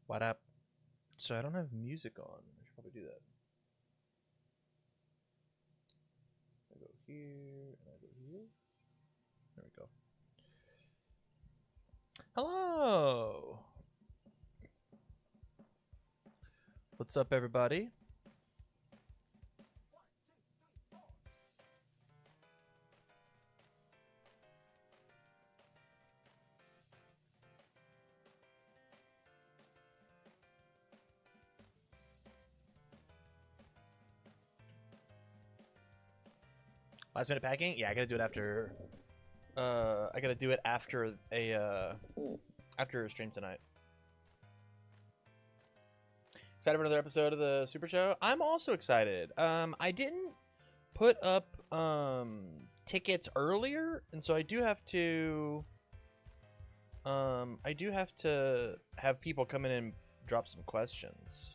What up? So I don't have music on. I should probably do that. I go here and I go here. There we go. Hello. What's up, everybody? Last minute packing? Yeah, I gotta do it after. I gotta do it after a stream tonight. Excited for another episode of the Super Show? I'm also excited. I didn't put up tickets earlier, and so I do have to. Have people come in and drop some questions.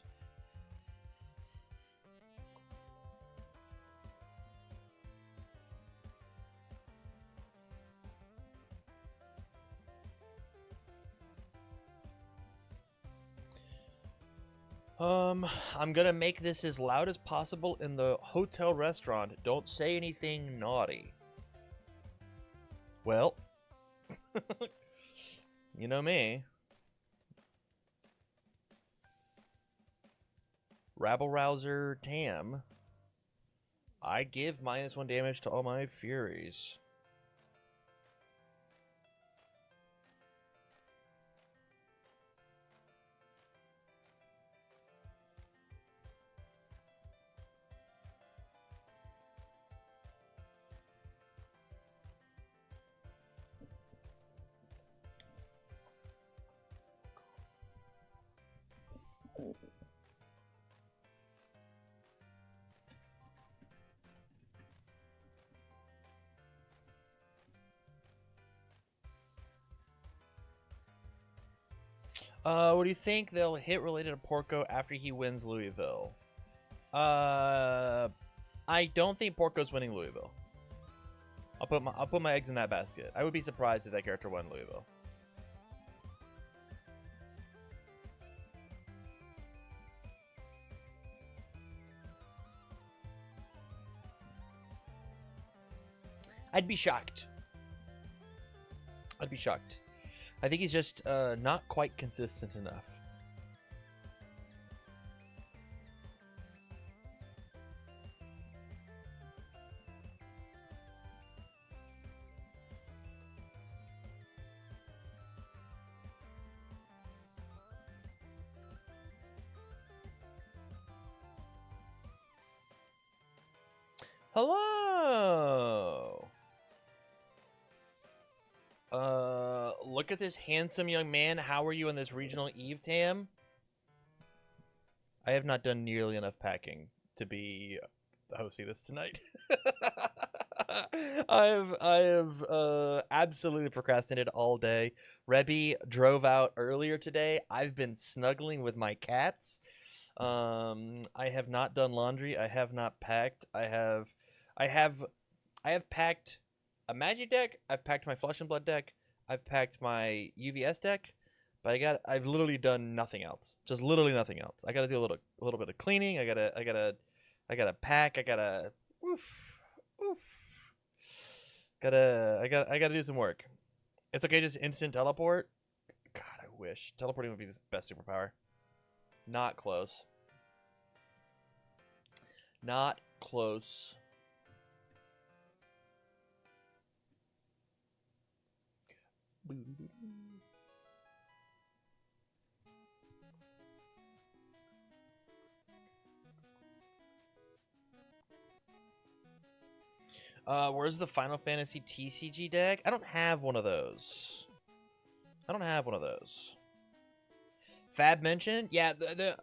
I'm gonna make this as loud as possible in the hotel restaurant. Don't say anything naughty. Well, you know me. Rabble Rouser Tam. I give -1 damage to all my Furies. What do you think they'll hit related to Porco after he wins Louisville? I don't think Porco's winning Louisville. I'll put my eggs in that basket. I would be surprised if that character won Louisville. I'd be shocked. I'd be shocked. I think he's just not quite consistent enough. Hello. Look at this handsome young man. How are you in this regional Eve, Tam? I have not done nearly enough packing to be hosting this tonight. I have absolutely procrastinated all day. Rebby drove out earlier today. I've been snuggling with my cats. I have not done laundry. I have not packed. I have packed a magic deck. I've packed my Flesh and Blood deck. I've packed my UVS deck, but I've literally done nothing else. Just literally nothing else. I gotta do a little bit of cleaning. I gotta pack. I gotta I gotta do some work. It's okay, just instant teleport. God, I wish teleporting would be the best superpower. Not close. Not close. Where's the Final Fantasy TCG deck? I don't have one of those. Fab mentioned, yeah, they're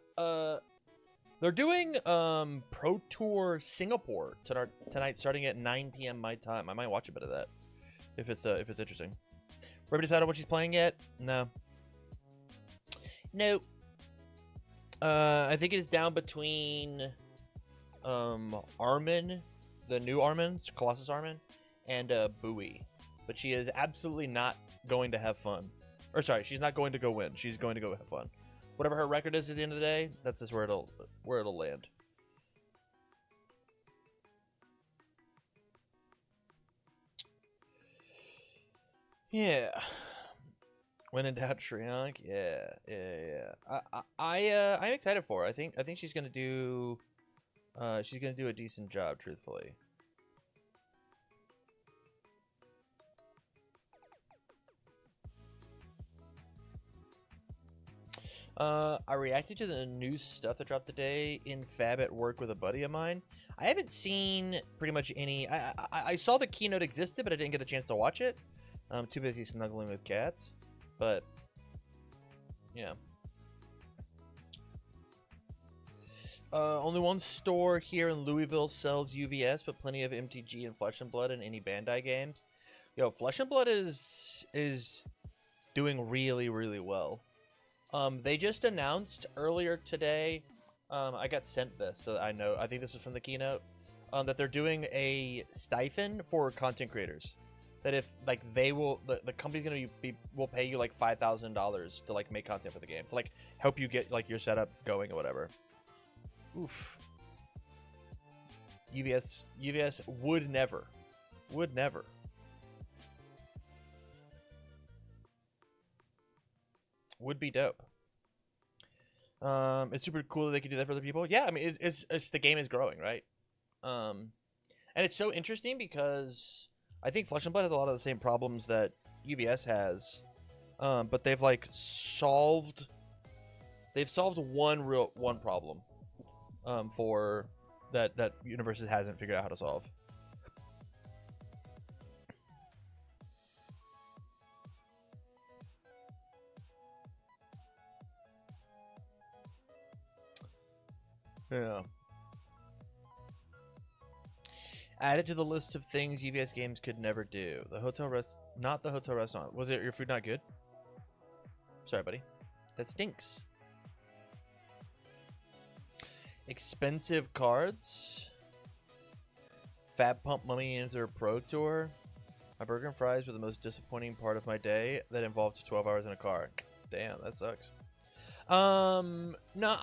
doing Pro Tour Singapore tonight, starting at 9 p.m. my time. I might watch a bit of that if it's interesting. Everybody decided what she's playing yet? No. Nope. I think it is down between Armin, the new Armin, Colossus Armin, and Bowie. But she is absolutely not going to have fun. Or sorry, she's not going to go win. She's going to go have fun. whatever her record is at the end of the day, that's just where it'll land. Yeah. When in doubt, Shriyank. Yeah. I'm excited for her. I think she's gonna do a decent job, truthfully. I reacted to the new stuff that dropped today in Fab at work with a buddy of mine. I haven't seen pretty much any. I saw the keynote existed, but I didn't get a chance to watch it. I'm too busy snuggling with cats. But yeah. Only one store here in Louisville sells UVS, but plenty of MTG and Flesh and Blood and any Bandai games. Yo, Flesh and Blood is doing really, really well. They just announced earlier today. I got sent this, so I know. I think this was from the keynote. That they're doing a stipend for content creators. That if like they will, the company's gonna will pay you like $5,000 to like make content for the game to like help you get like your setup going or whatever. Oof. UVS would never. Would be dope. It's super cool that they can do that for other people. Yeah, I mean, it's the game is growing, right? And it's so interesting because I think Flesh and Blood has a lot of the same problems that UVS has, but they've like solved one problem, for that Universes hasn't figured out how to solve. Yeah. Add it to the list of things UVS games could never do. Not the hotel restaurant. Was it your food not good? Sorry, buddy. That stinks. Expensive cards. Fab pump money into their pro tour. My burger and fries were the most disappointing part of my day that involved 12 hours in a car. Damn, that sucks. No,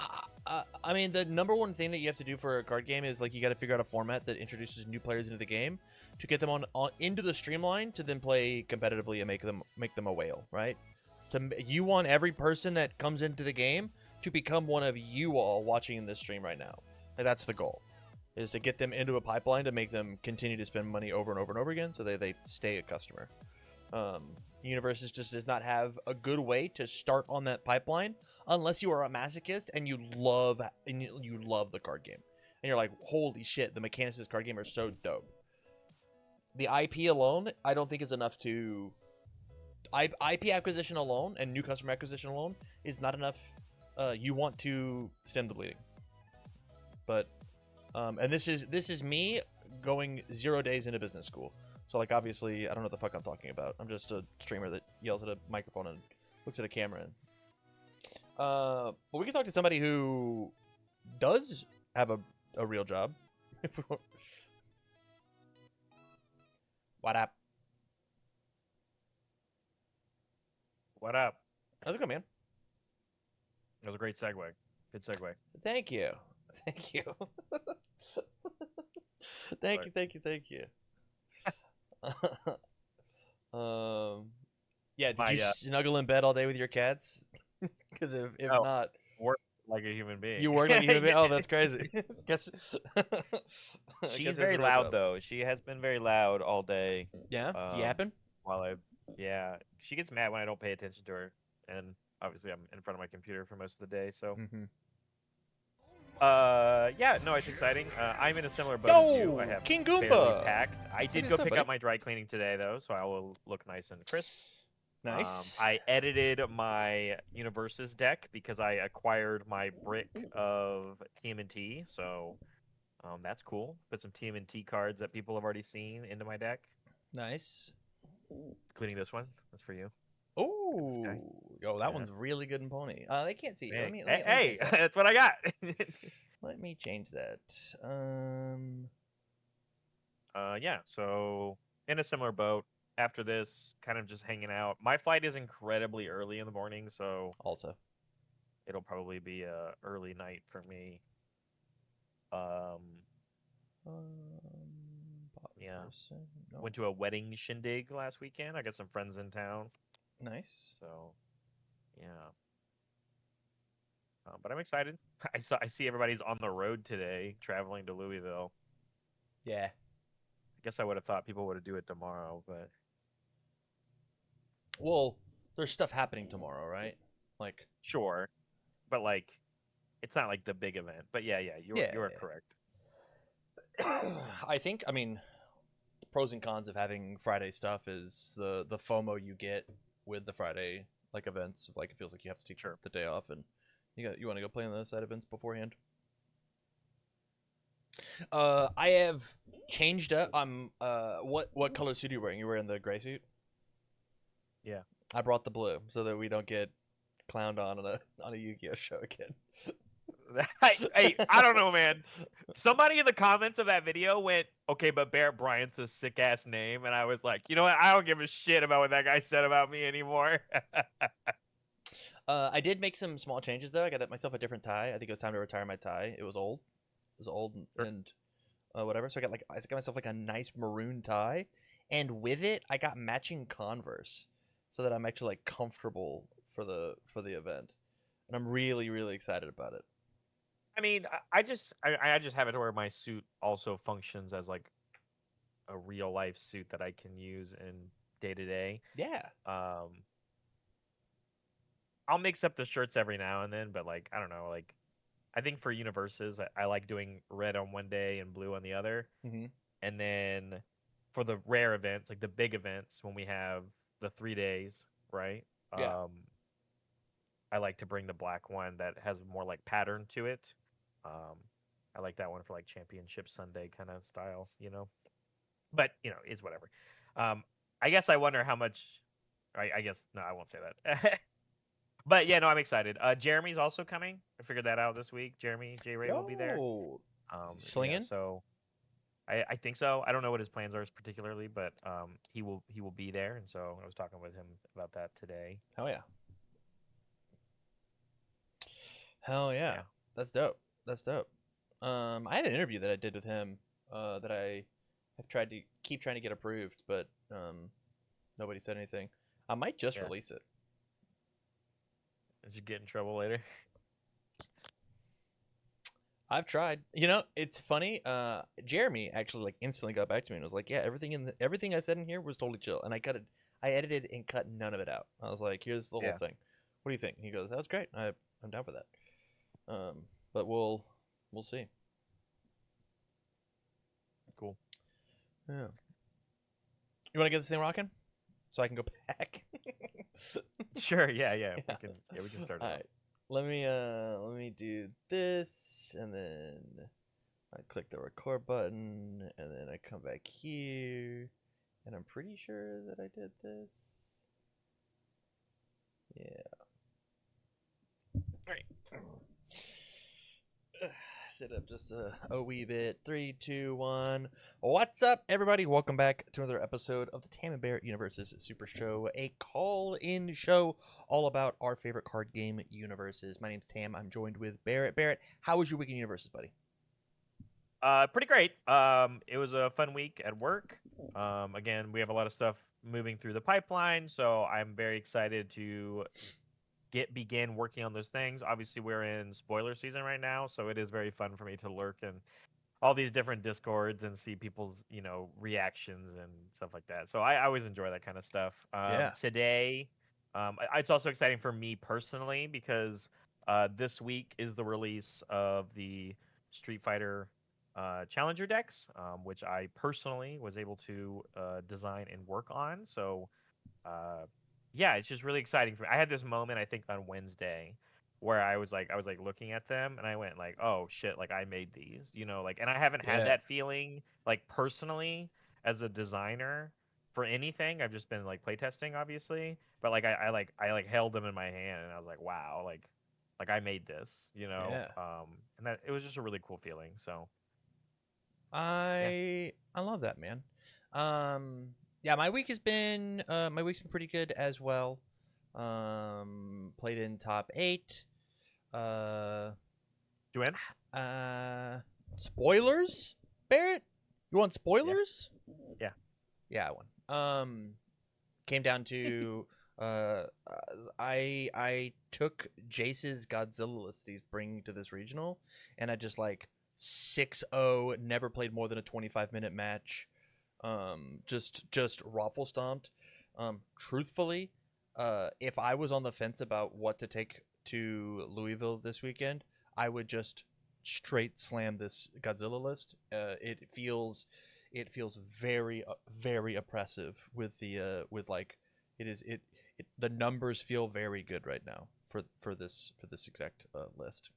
I mean, the number one thing that you have to do for a card game is like you got to figure out a format that introduces new players into the game to get them on into the streamline to then play competitively and make them a whale, right? You want every person that comes into the game to become one of you all watching this stream right now. Like, that's the goal, is to get them into a pipeline to make them continue to spend money over and over and over again so they stay a customer. Universes just does not have a good way to start on that pipeline unless you are a masochist and you love the card game and you're like, holy shit, the mechanics of this card game are so dope. The IP alone, I don't think is enough to. IP acquisition alone and new customer acquisition alone is not enough. You want to stem the bleeding, but and this is me going 0 days into business school. So, like, obviously, I don't know what the fuck I'm talking about. I'm just a streamer that yells at a microphone and looks at a camera. But we can talk to somebody who does have a real job. What up? What up? How's it going, man? That was a great segue. Good segue. Thank you. Thank you. Thank you. Yeah, did you snuggle in bed all day with your cats? Because if no, not, work like a human being. You work like a human being? Oh, that's crazy. She's very loud though. She has been very loud all day. Yeah, yapping. Yeah, she gets mad when I don't pay attention to her, and obviously I'm in front of my computer for most of the day. So, yeah, no, it's exciting. I'm in a similar boat as you. I have King Goomba packed. I did go pick up my dry cleaning today though, so I will look nice and crisp. Nice. I edited my Universes deck because I acquired my brick of TMNT, so that's cool. Put some TMNT cards that people have already seen into my deck. Nice. Including this one. That's for you. Oh, yo, that one's really good in Pony. They can't see. Hey, let me that's what I got. Let me change that. Yeah. So in a similar boat. After this, kind of just hanging out. My flight is incredibly early in the morning, so also it'll probably be a early night for me. Um, Bottom yeah. person. No. Went to a wedding shindig last weekend. I got some friends in town, Nice. so yeah. But I'm excited. I see everybody's on the road today, traveling to Louisville. Yeah. I guess I would have thought people would do it tomorrow, but Well, there's stuff happening tomorrow, right? Like, sure. But like, it's not like the big event. But yeah, yeah, you are correct. I think. I mean, the pros and cons of having Friday stuff is the FOMO you get with the Friday like events. Like, it feels like you have to take Sure. the day off, and you want to go play on the side events beforehand. I have changed up. What color suit are you wearing? You wearing the gray suit? Yeah. I brought the blue so that we don't get clowned on a Yu-Gi-Oh show again. I don't know, man. Somebody in the comments of that video went, "Okay, but Barrett Bryant's a sick ass name," and I was like, you know what? I don't give a shit about what that guy said about me anymore. I did make some small changes though. I got myself a different tie. I think it was time to retire my tie. It was old. It was old and whatever. So I got myself like a nice maroon tie, and with it, I got matching Converse, so that I'm actually like comfortable for the event, and I'm really really excited about it. I mean, I just have it where my suit also functions as like a real life suit that I can use in day to day. Yeah, I'll mix up the shirts every now and then, but like I don't know, like I think for universes, I like doing red on one day and blue on the other, hmm and then for the rare events, like the big events, when we have the 3 days, right? yeah, I like to bring the black one that has more like pattern to it. Um, I like that one for like Championship Sunday kind of style, you know. But you know, is whatever. Um, I guess I wonder how much. I guess no, I won't say that. But yeah, no, I'm excited. Jeremy's also coming. I figured that out this week. Jeremy J Ray will be there. yo, Yeah, slinging. so I think so. I don't know what his plans are particularly, but he will be there, and so I was talking with him about that today. Hell yeah, hell yeah, Yeah. that's dope. That's dope. I had an interview that I did with him. That I have tried to keep trying to get approved, but nobody said anything. I might just Yeah. release it. Did you get in trouble later? I've tried. You know, it's funny. Jeremy actually like instantly got back to me and was like, "Yeah, everything I said in here was totally chill." And I cut it. I edited and cut none of it out. I was like, "Here's the whole Yeah. thing. What do you think?" And he goes, "That was great. I'm down for that." But we'll see. Cool. Yeah. You want to get this thing rocking, so I can go back. Sure. Yeah. Yeah. Yeah. We can start. All right. Let me do this, and then I click the record button, and then I come back here, and I'm pretty sure that I did this. Yeah. All right. Sit up just a wee bit. 3, 2, 1. What's up, everybody? Welcome back to another episode of the Tam and Barrett Universes Super Show, a call-in show all about our favorite card game universes. My name's Tam. I'm joined with Barrett. Barrett, how was your week in universes, buddy? Pretty great. It was a fun week at work. Again, we have a lot of stuff moving through the pipeline, so I'm very excited to begin working on those things. Obviously, we're in spoiler season right now, so it is very fun for me to lurk in all these different discords and see people's reactions and stuff like that. So I always enjoy that kind of stuff. Yeah. Today, it's also exciting for me personally because this week is the release of the Street Fighter Challenger decks, which I personally was able to design and work on. So uh, yeah, it's just really exciting for me. I had this moment I think on Wednesday where I was like looking at them and I went like, oh shit, like I made these, like, and I haven't had Yeah. that feeling like personally as a designer for anything. I've just been like playtesting, obviously, but like I like held them in my hand and I was like, wow, like I made this, Yeah. and that it was just a really cool feeling. So yeah, I love that, man. Yeah, my week's been pretty good as well. Played in top 8. Uh, Joanne? Spoilers, Barrett? You want Yeah. spoilers? Yeah. Yeah, I won. Came down to I took Jace's Godzilla list he's bringing to this regional, and I just like 6-0, never played more than a 25-minute match. Just raffle stomped. Truthfully, if I was on the fence about what to take to Louisville this weekend, I would just straight slam this Godzilla list. It feels very very oppressive with the with like the numbers feel very good right now for this exact list.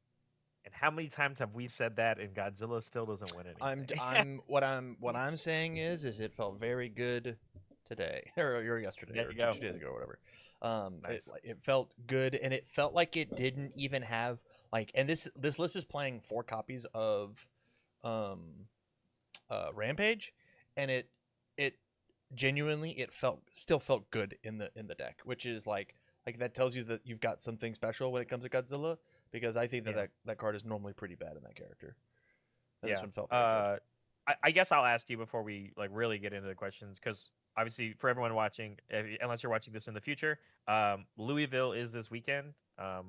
And how many times have we said that and Godzilla still doesn't win I'm anything? I'm what I'm saying is it felt very good today or yesterday There or you go. 2 days ago or whatever. Nice. It felt good, and it felt like it didn't even have like, and this list is playing 4 copies of um Rampage, and it genuinely it still felt good in the deck, which is like that tells you that you've got something special when it comes to Godzilla, because I think that Yeah. that card is normally pretty bad in that character. And this Yeah. one felt very good. I guess I'll ask you before we like really get into the questions, because obviously for everyone watching, unless you're watching this in the future, Louisville is this weekend.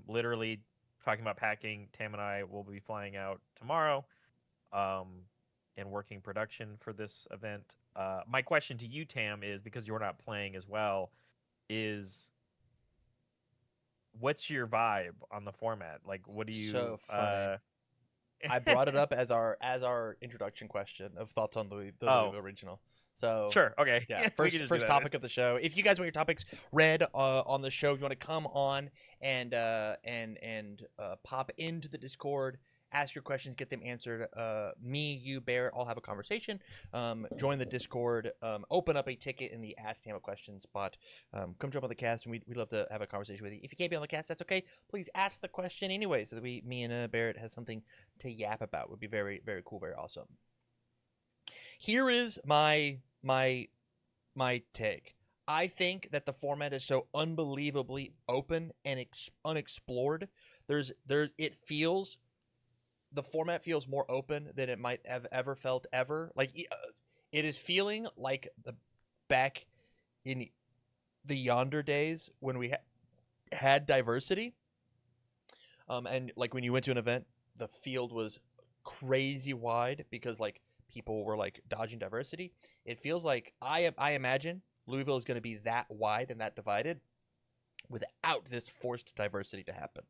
Literally talking about packing. Tam and I will be flying out tomorrow, um, and working production for this event. My question to you, Tam, is because you're not playing as well, is what's your vibe on the format? Like, what do you? So funny. I brought it up as our introduction question of thoughts on the Oh, Louisville regional. So sure. Okay. yeah, We can first just do first that then. topic of the show. If you guys want your topics read on the show, if you want to come on and pop into the Discord, ask your questions, get them answered. Me, you, Barrett, all have a conversation. Join the Discord. Open up a ticket in the Ask Tam a Question spot. Come jump on the cast, and we'd love to have a conversation with you. If you can't be on the cast, that's okay. Please ask the question anyway, so that me and Barrett has something to yap about. Would be very very cool, very awesome. Here is my take. I think that the format is so unbelievably open and unexplored. It feels the format feels more open than it might have ever felt ever. Like it is feeling like the back in the yonder days when we had diversity. And like when you went to an event, the field was crazy wide because like people were like dodging diversity. It feels like I imagine Louisville is going to be that wide and that divided without this forced diversity to happen.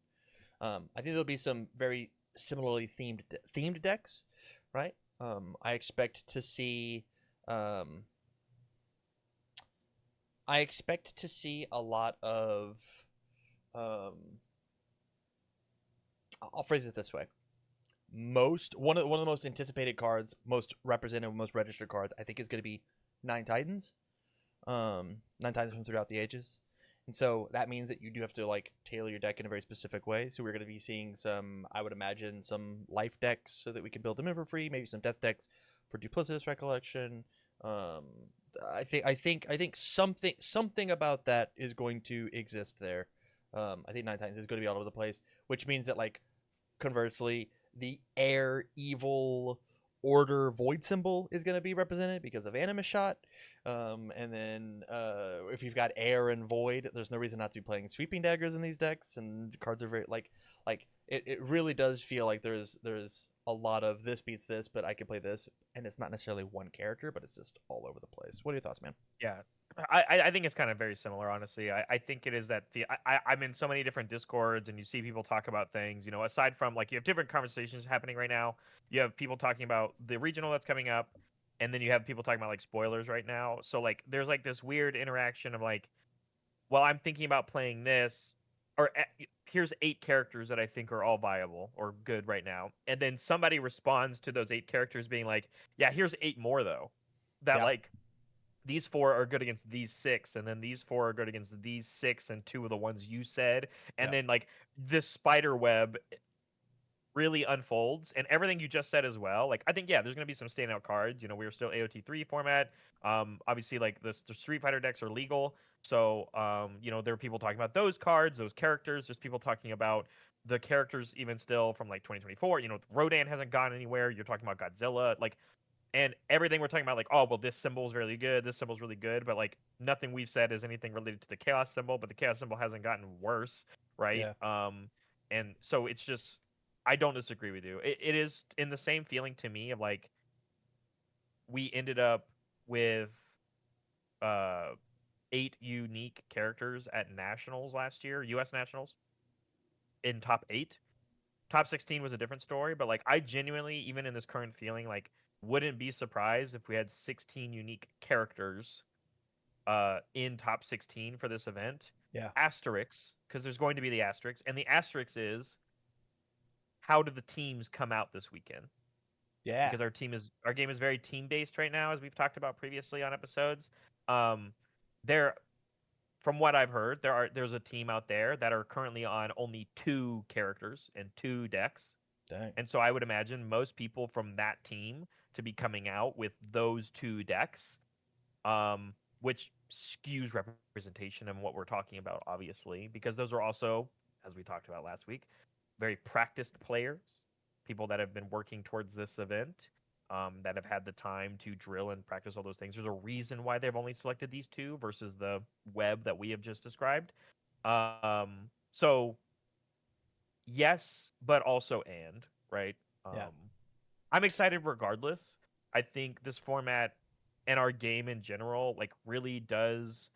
I think there'll be some very similarly themed decks, right? I expect to see um, a lot of um, I'll phrase it this way. One of the most anticipated cards, most represented, most registered cards, I think is going to be Nine Titans. Nine Titans from throughout the ages, and so that means that you do have to like tailor your deck in a very specific way. So we're going to be seeing some, I would imagine, some life decks so that we can build them in for free. Maybe some death decks for duplicitous recollection. Um, I think something about that is going to exist there. I think Nine Titans is going to be all over the place, which means that like conversely, the air evil order void symbol is going to be represented because of Animus Shot. And then if you've got air and void, there's no reason not to be playing sweeping daggers in these decks. And cards are very like it really does feel like there's a lot of this beats this, but I can play this, and it's not necessarily one character, but it's just all over the place. What are your thoughts, man? Yeah. I think it's kind of very similar, honestly. I think it is that I'm in so many different discords and you see people talk about things, aside from like you have different conversations happening right now. You have people talking about the regional that's coming up, and then you have people talking about like spoilers right now. So like there's like this weird interaction of like, well, I'm thinking about playing this, or here's 8 characters that I think are all viable or good right now. And then somebody responds to those 8 characters being like, yeah, here's 8 more though. That Yeah, like these 4 are good against these 6, and then these 4 are good against these 6 and 2 of the ones you said. And yeah, then like this spider web really unfolds, and everything you just said as well. Like I think yeah, there's gonna be some standout cards. We're still AOT3 format. Obviously like the Street Fighter decks are legal, so there are people talking about those cards, those characters. There's people talking about the characters even still from like 2024, Rodan hasn't gone anywhere. You're talking about Godzilla, like, and everything we're talking about, like, oh well, this symbol is really good, this symbol's really good, but like nothing we've said is anything related to the chaos symbol. But the chaos symbol hasn't gotten worse, right? Yeah. And so it's just, I don't disagree with you. It is in the same feeling to me of like we ended up with uh 8 unique characters at nationals last year, U.S. nationals, in top 8. Top 16 was a different story, but like I genuinely, even in this current feeling, like wouldn't be surprised if we had 16 unique characters in top 16 for this event. Yeah. Asterisks, because there's going to be the asterisk, and the asterisk is how do the teams come out this weekend? Yeah. Because our game is very team based right now, as we've talked about previously on episodes. Um, there, from what I've heard, there's a team out there that are currently on only 2 characters and 2 decks. Dang. And so I would imagine most people from that team to be coming out with those 2 decks, which skews representation and what we're talking about, obviously, because those are also, as we talked about last week, very practiced players, people that have been working towards this event, that have had the time to drill and practice all those things. There's a reason why they've only selected these 2 versus the web that we have just described. So yes, but also right. Yeah. I'm excited regardless. I think this format and our game in general like really does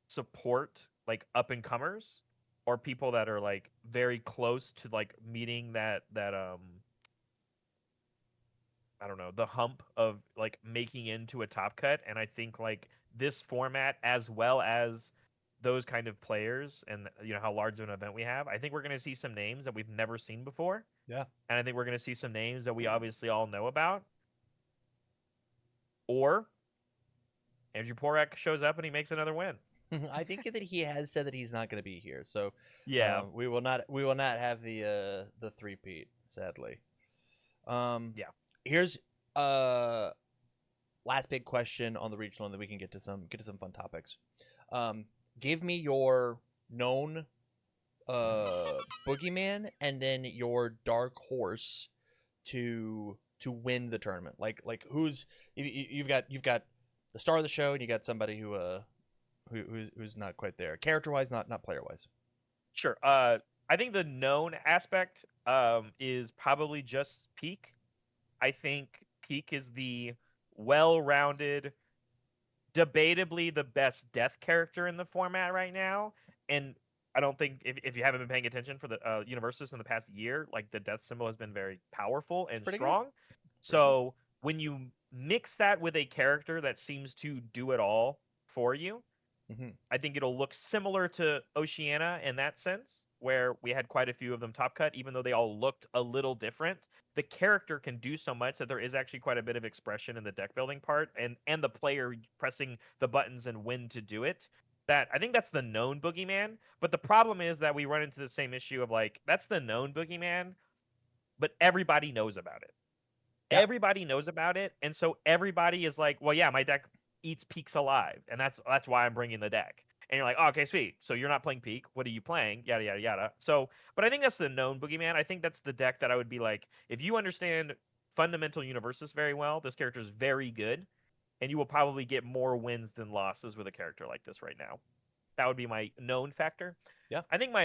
support like up and comers or people that are like very close to like meeting that I don't know, the hump of like making into a top cut. And I think like this format, as well as those kind of players and how large of an event we have, I think we're going to see some names that we've never seen before. Yeah. And I think we're going to see some names that we obviously all know about. Or Andrew Porek shows up and he makes another win. I think that he has said that he's not going to be here, so Yeah. we will not have the three-peat, sadly. Yeah. Here's last big question on the regional, and then we can get to some fun topics. Give me your known boogeyman, and then your dark horse to win the tournament. Like who's you've got the star of the show, and you got somebody who's not quite there, character wise, not player wise. Sure. I think the known aspect is probably just Peak. I think Peak is the well-rounded, debatably the best death character in the format right now. And I don't think if you haven't been paying attention for the Universus in the past year, like the death symbol has been very powerful and strong. So when you mix that with a character that seems to do it all for you, I think it'll look similar to Oceania in that sense, where we had quite a few of them top cut, even though they all looked a little different. The character can do so much that there is actually quite a bit of expression in the deck building part and the player pressing the buttons and when to do it. That I think that's the known boogeyman. But the problem is that we run into the same issue of like, that's the known boogeyman, but everybody knows about it. Yep. Everybody knows about it. And so everybody is like, well, yeah, my deck eats Peaks alive. And that's why I'm bringing the deck. And you're like, oh, okay, sweet. So you're not playing Peak. What are you playing? Yada, yada, yada. So, but I think that's the known boogeyman. I think that's the deck that I would be like, if you understand fundamental Universus very well, this character is very good. And you will probably get more wins than losses with a character like this right now. That would be my known factor. Yeah. I think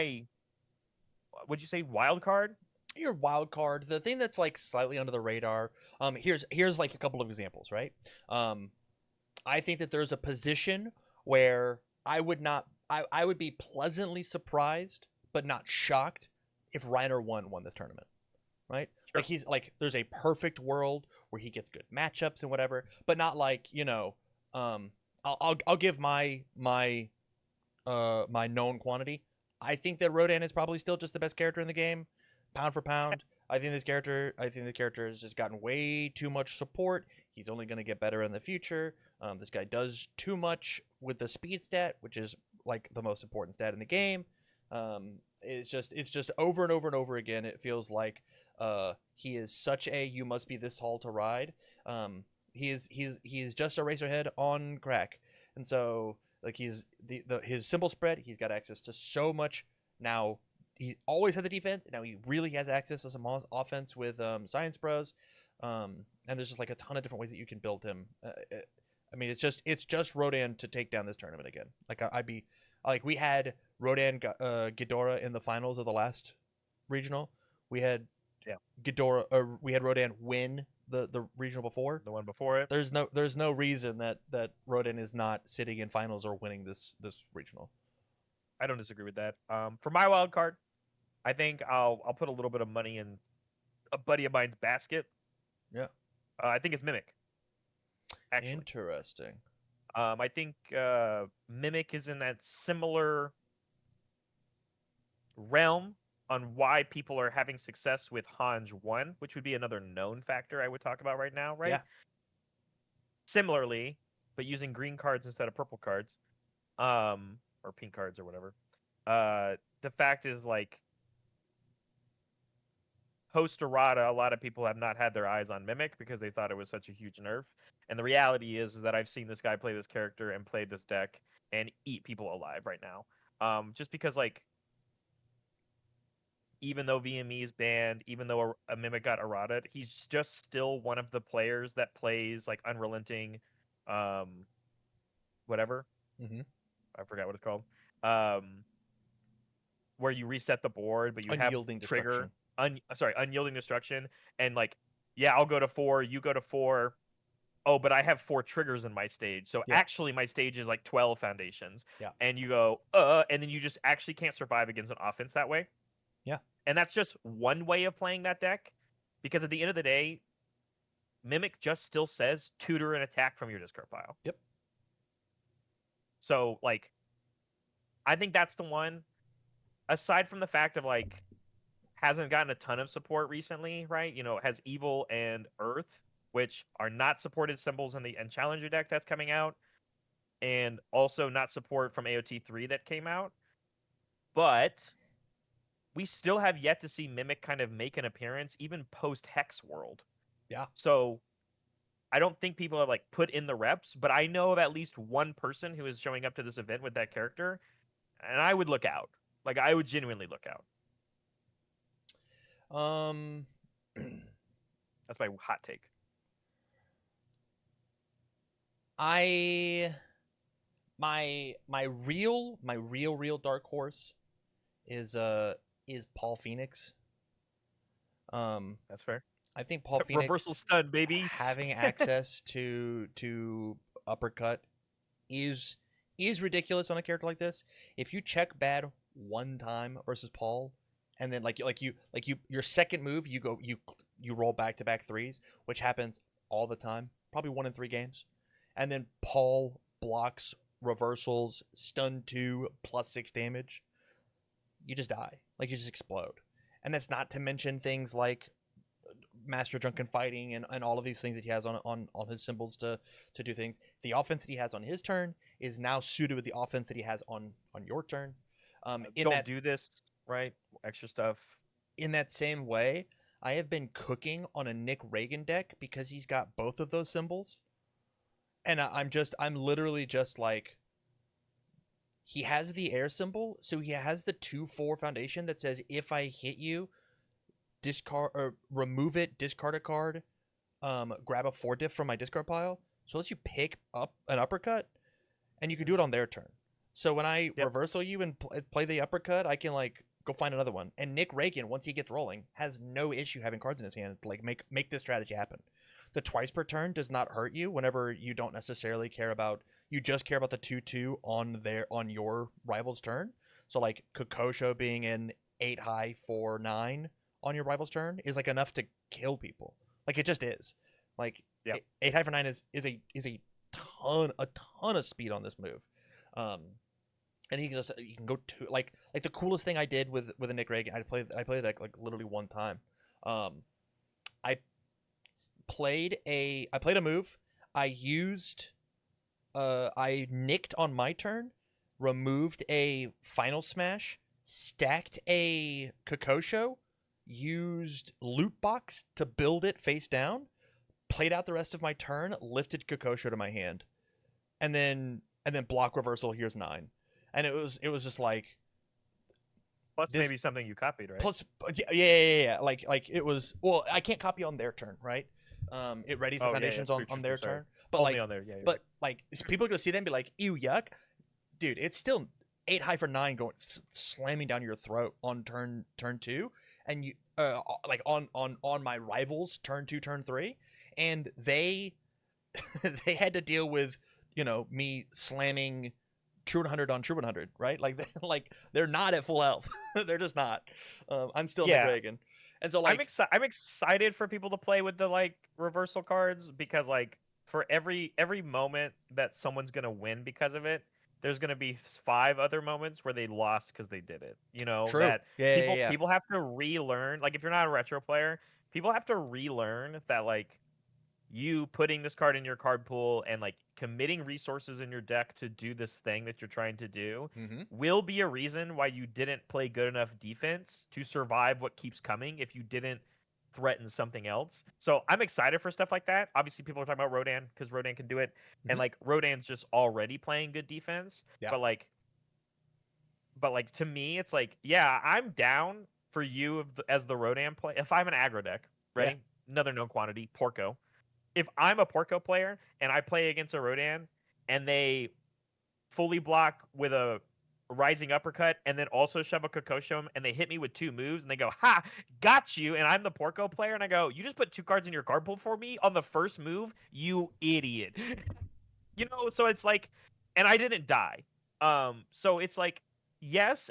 would you say wild card? Your wild card, the thing that's like slightly under the radar. Here's like a couple of examples, right? I think that there's a position where I would be pleasantly surprised, but not shocked if Reiner won this tournament, right? Sure. Like there's a perfect world where he gets good matchups and whatever, but not like I'll give my known quantity. I think that Rodan is probably still just the best character in the game, pound for pound. I think the character has just gotten way too much support. He's only going to get better in the future. This guy does too much with the speed stat, which is like the most important stat in the game. It's just over and over and over again. It feels like he is such a you must be this tall to ride. He's just a racerhead on crack, and so like he's his symbol spread. He's got access to so much now. he always had the defense. And now he really has access to some offense with Science Bros. And there's just like a ton of different ways that you can build him. I mean, it's just Rodan to take down this tournament again. Like I'd be like, we had Rodan Ghidorah in the finals of the last regional. We had Yeah. Ghidorah, we had Rodan win the regional before. The one before it. There's no reason that Rodan is not sitting in finals or winning this regional. I don't disagree with that. For my wild card, I think I'll put a little bit of money in a buddy of mine's basket. Yeah. I think it's Mimic. Actually. Interesting. I think Mimic is in that similar realm on why people are having success with Hanj 1, which would be another known factor I would talk about right now, right? Yeah. Similarly, but using green cards instead of purple cards, or pink cards or whatever. The fact is, like, post errata, a lot of people have not had their eyes on Mimic because they thought it was such a huge nerf. And the reality is that I've seen this guy play this character and play this deck and eat people alive right now. Just because, like, even though VME is banned, even though a Mimic got errata, he's just still one of the players that plays like Unrelenting, whatever. Mm-hmm. I forgot what it's called. Where you reset the board, but you Unyielding have trigger. Destruction. Unyielding Destruction, and like, yeah, I'll go to 4, you go to 4. Oh, but I have 4 triggers in my stage, so Yeah. actually my stage is like 12 foundations. Yeah. And you go, and then you just actually can't survive against an offense that way. Yeah. And that's just one way of playing that deck, because at the end of the day, Mimic just still says tutor an attack from your discard pile. Yep. So, like, I think that's the one. Aside from the fact of, like, hasn't gotten a ton of support recently, right? You know, it has Evil and Earth, which are not supported symbols in the Challenger deck that's coming out, and also not support from AOT 3 that came out. But we still have yet to see Mimic kind of make an appearance, even post Hex World. Yeah. So I don't think people have like put in the reps, but I know of at least one person who is showing up to this event with that character, and I would look out. Like, I would genuinely look out. That's my hot take. My real dark horse is Paul Phoenix. That's fair. I think Paul Phoenix Reversal stun, baby. having access to uppercut is ridiculous on a character like this. If you check bad one time versus Paul, and then your second move you roll back-to-back 3s, which happens all the time, probably 1 in 3 games, and then Paul blocks reversals, stun 2 plus 6 damage, you just die. Like, you just explode. And that's not to mention things like Master Drunken Fighting and all of these things that he has on his symbols to do things. The offense that he has on his turn is now suited with the offense that he has on your turn. Do this, right? Extra stuff. In that same way, I have been cooking on a Nick Reagan deck because he's got both of those symbols. And I'm literally just like, he has the air symbol, so he has the 2/4 foundation that says, if I hit you, discard or remove it, discard a card, grab a 4-diff from my discard pile. So it lets you pick up an uppercut, and you can do it on their turn. So when I reversal you and play the uppercut, I can like go find another one. And Nick Reagan, once he gets rolling, has no issue having cards in his hand to like make this strategy happen. The twice per turn does not hurt you whenever you don't necessarily care about, you just care about the 2/2 on your rival's turn. So like Kokosho being an 8-high 4/9 on your rival's turn is like enough to kill people. Like, it just is. Like, 8-high for 9 is a ton of speed on this move. And you can go to like the coolest thing I did with a Nick Reagan. I played that like literally one time. I played a move. I nicked on my turn, removed a Final Smash, stacked a Kokosho, used Loot Box to build it face down, played out the rest of my turn, lifted Kokosho to my hand, and then block reversal. Here's 9, and it was just like, Plus this maybe something you copied, right? plus yeah. Like it was. Well, I can't copy on their turn, right? It readies the Oh yeah, foundations true, on true, true. their Sorry, turn, but only like on there. Yeah, you're right. but like people are gonna see them and be like, ew, yuck, dude. It's still 8 high for 9 going slamming down your throat on turn 2, and you like on my rivals turn 2 turn 3, and they they had to deal with me slamming True 100 on True 100, right? Like like they're not at full health. They're just not. I'm still Nick Yeah, Reagan, and so I'm like excited. I'm excited for people to play with the like reversal cards because like for every moment that someone's gonna win because of it, there's gonna be 5 other moments where they lost because they did it. You know true. that Yeah. people have to relearn. Like if you're not a retro player, people have to relearn that like you putting this card in your card pool and like committing resources in your deck to do this thing that you're trying to do Mm-hmm. will be a reason why you didn't play good enough defense to survive what keeps coming if you didn't threaten something else. So I'm excited for stuff like that. Obviously, people are talking about Rodan because Rodan can do it, and Mm-hmm. like Rodan's just already playing good defense. Yeah. But like to me, it's like yeah, I'm down for you as the Rodan play. If I'm an aggro deck, Yeah. ready? Another known quantity, Porco. If I'm a Porco player and I play against a Rodan and they fully block with a rising uppercut and then also shove a Kokoshim and they hit me with 2 moves and they go, ha, got you. And I'm the Porco player and I go, you just put 2 cards in your card pool for me on the first move, you idiot. So it's like, and I didn't die. So it's like, yes,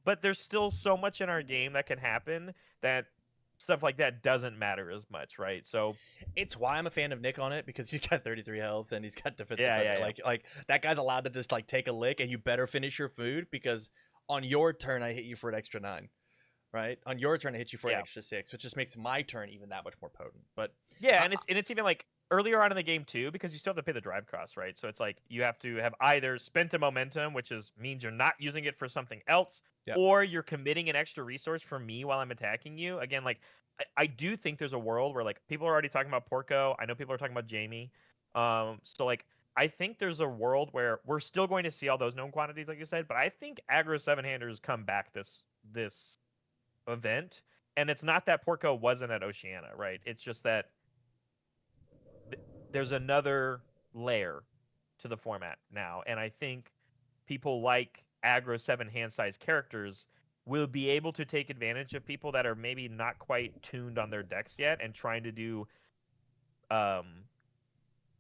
but there's still so much in our game that can happen that stuff like that doesn't matter as much, right? So It's why I'm a fan of Nick on it, because he's got 33 health and he's got defensive yeah. Like that guy's allowed to just like take a lick, and you better finish your food, because on your turn I hit you for an extra 9, right? On your turn I hit you for an Yeah. extra 6, which just makes my turn even that much more potent. But Yeah, I, and it's even like earlier on in the game too, because you still have to pay the drive cost, right? So it's like you have to have either spent a momentum, which means you're not using it for something else, yeah, or you're committing an extra resource for me while I'm attacking you. Again, like I do think there's a world where like people are already talking about Porco. I know people are talking about Jamie. So like I think there's a world where we're still going to see all those known quantities, like you said, but I think aggro 7-handers come back this event. And it's not that Porco wasn't at Oceania, right? It's just that there's another layer to the format now, and I think people like aggro 7-hand size characters will be able to take advantage of people that are maybe not quite tuned on their decks yet and trying to do um,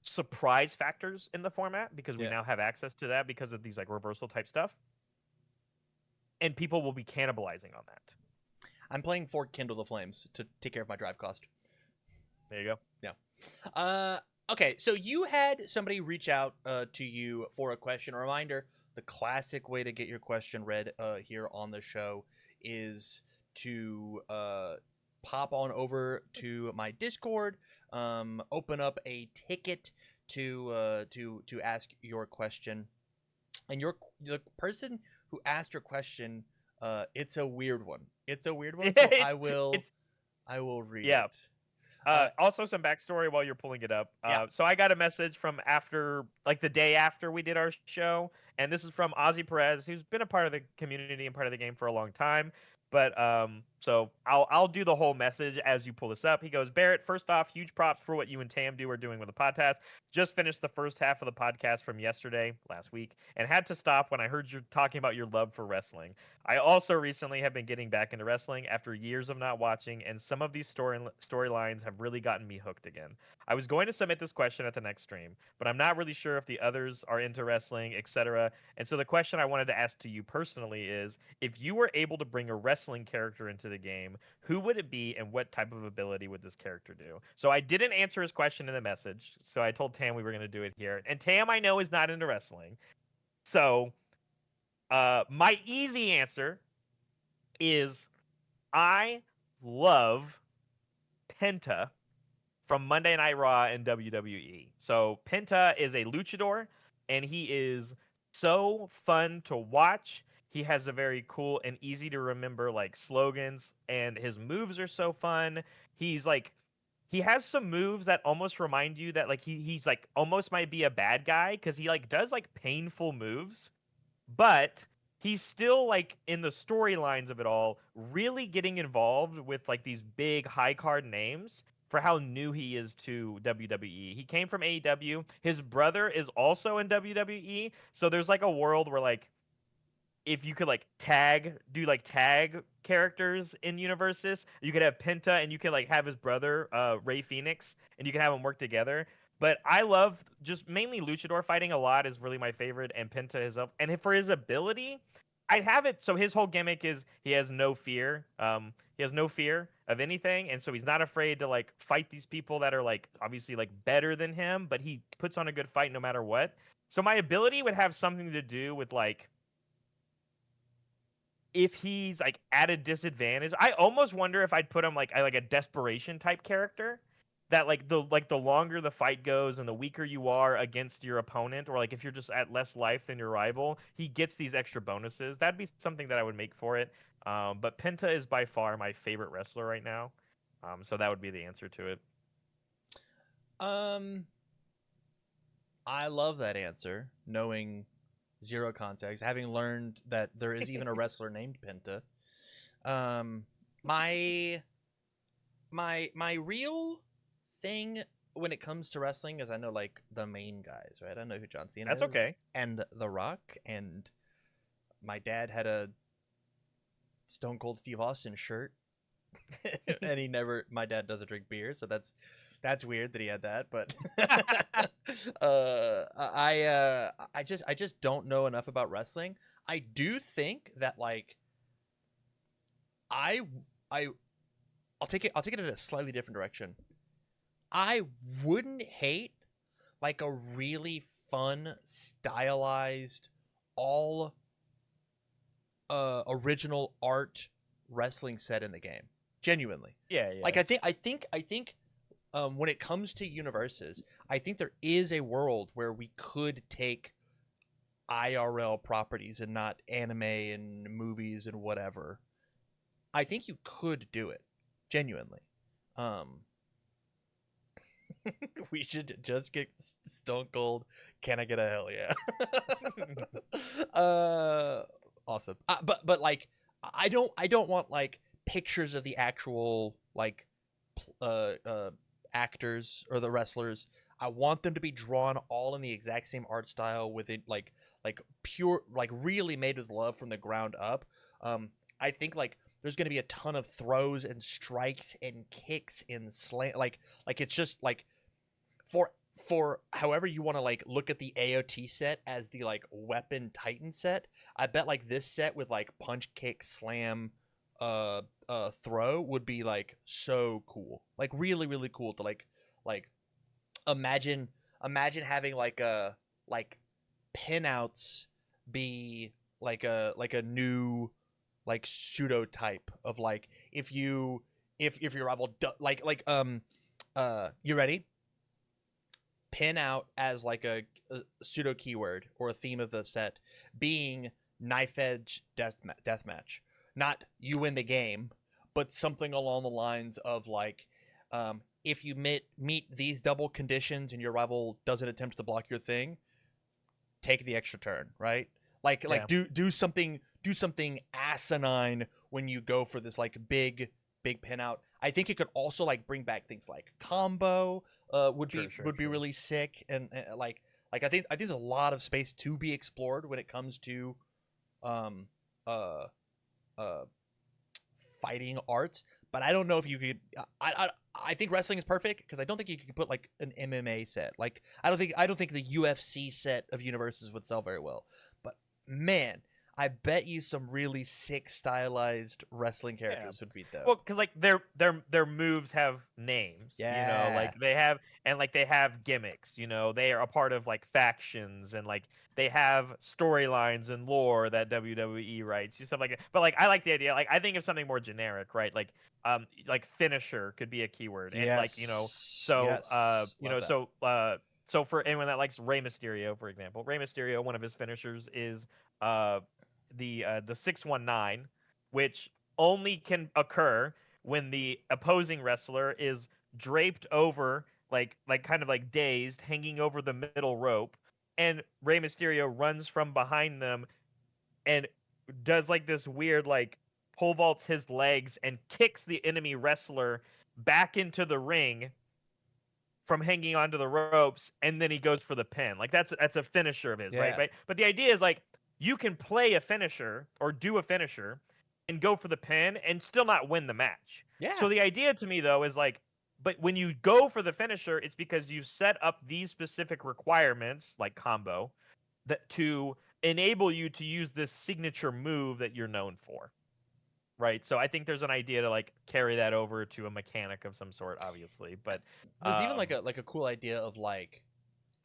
surprise factors in the format because we yeah. now have access to that because of these like reversal type stuff, and people will be cannibalizing on that. I'm playing for Kindle the Flames to take care of my drive cost. There you go. Yeah. Okay, so you had somebody reach out to you for a question. A reminder, the classic way to get your question read here on the show is to pop on over to my Discord, open up a ticket to ask your question. And the person who asked your question, it's a weird one. It's a weird one, so I will read yeah. it. Also, some backstory while you're pulling it up. Yeah. So I got a message from after, like the day after we did our show, and this is from Ozzy Perez, who's been a part of the community and part of the game for a long time. But so I'll do the whole message as you pull this up. He goes, Barrett, first off, huge props for what you and Tam are doing with the podcast. Just finished the first half of the podcast from last week, and had to stop when I heard you talking about your love for wrestling. I also recently have been getting back into wrestling after years of not watching, and some of these storylines have really gotten me hooked again. I was going to submit this question at the next stream, but I'm not really sure if the others are into wrestling, etc. And so the question I wanted to ask to you personally is, if you were able to bring a wrestling character into the game, who would it be and what type of ability would this character do? So I didn't answer his question in the message, so I told Tam we were going to do it here. And Tam, I know, is not into wrestling. So my easy answer is I love Penta from Monday Night Raw and WWE. So Penta is a luchador, and he is so fun to watch. He has a very cool and easy to remember like slogans, and his moves are so fun. He's like, he has some moves that almost remind you that like he's like almost might be a bad guy because he like does like painful moves, but he's still like in the storylines of it all, really getting involved with like these big high card names for how new he is to WWE. He came from AEW. His brother is also in WWE, so there's like a world where like if you could like do like tag characters in Universes, you could have Penta and you could like have his brother, Ray Phoenix, and you can have them work together. But I love just mainly Luchador fighting a lot is really my favorite, and Penta is up. And for his ability, I'd have it. So his whole gimmick is he has no fear. He has no fear of anything, and so he's not afraid to like fight these people that are like obviously like better than him, but he puts on a good fight no matter what. So my ability would have something to do with like if he's like at a disadvantage. I almost wonder if I'd put him like a desperation type character that like the longer the fight goes and the weaker you are against your opponent, or like if you're just at less life than your rival, he gets these extra bonuses. That'd be something that I would make for it. But Penta is by far my favorite wrestler right now. So that would be the answer to it. Um, I love that answer, knowing zero context, having learned that there is even a wrestler named Penta. Um, my my real thing when it comes to wrestling is I know like the main guys, right? I know who John Cena That's is okay. and The Rock, and my dad had a Stone Cold Steve Austin shirt, and he never. My dad doesn't drink beer, so that's weird that he had that. But I just don't know enough about wrestling. I do think that like I I I'll take it in a slightly different direction. I wouldn't hate like a really fun, stylized, all original art wrestling set in the game. Genuinely. Yeah, yeah. Like I think when it comes to universes, I think there is a world where we could take IRL properties and not anime and movies and whatever. I think you could do it. Genuinely. Um we should just get Stone Cold. Can I get a hell yeah? Awesome. But like I don't want like pictures of the actual like actors or the wrestlers. I want them to be drawn all in the exact same art style with it like pure like really made with love from the ground up. I think like there's going to be a ton of throws and strikes and kicks and slam like it's just like for however you want to like look at the AOT set as the like weapon Titan set. I bet like this set with like punch, kick, slam, throw would be like so cool. Like really really cool to like imagine having like a like pinouts be like a new like pseudo type of like if your rival you ready? Pin out as like a pseudo keyword or a theme of the set being knife edge deathmatch. Not you win the game, but something along the lines of like if you meet these double conditions and your rival doesn't attempt to block your thing, take the extra turn, right? Like Yeah. do something asinine when you go for this like big pin out. I think it could also like bring back things like combo would be really sick and like I think there's a lot of space to be explored when it comes to um uh uh fighting arts, but I don't know if you could I think wrestling is perfect because I don't think you could put like an MMA set. Like I don't think the UFC set of universes would sell very well. But man, I bet you some really sick stylized wrestling characters would be dope. Well, because like their moves have names, Yeah. like they have and like they have gimmicks, they are a part of like factions and like they have storylines and lore that WWE writes, stuff like that. But like I like the idea. Like I think of something more generic, right? Like finisher could be a keyword, and like Yes. Yes. Love that. so for anyone that likes Rey Mysterio, for example, Rey Mysterio, one of his finishers is uh the 619, which only can occur when the opposing wrestler is draped over like kind of like dazed, hanging over the middle rope, and Rey Mysterio runs from behind them and does like this weird like pole vaults his legs and kicks the enemy wrestler back into the ring from hanging onto the ropes, and then he goes for the pin. Like that's a finisher of his, right? Yeah. But the idea is like you can play a finisher or do a finisher and go for the pin and still not win the match. Yeah. So the idea to me though is like, but when you go for the finisher, it's because you set up these specific requirements like combo that to enable you to use this signature move that you're known for. Right. So I think there's an idea to like carry that over to a mechanic of some sort, obviously. But There's even um like a cool idea of like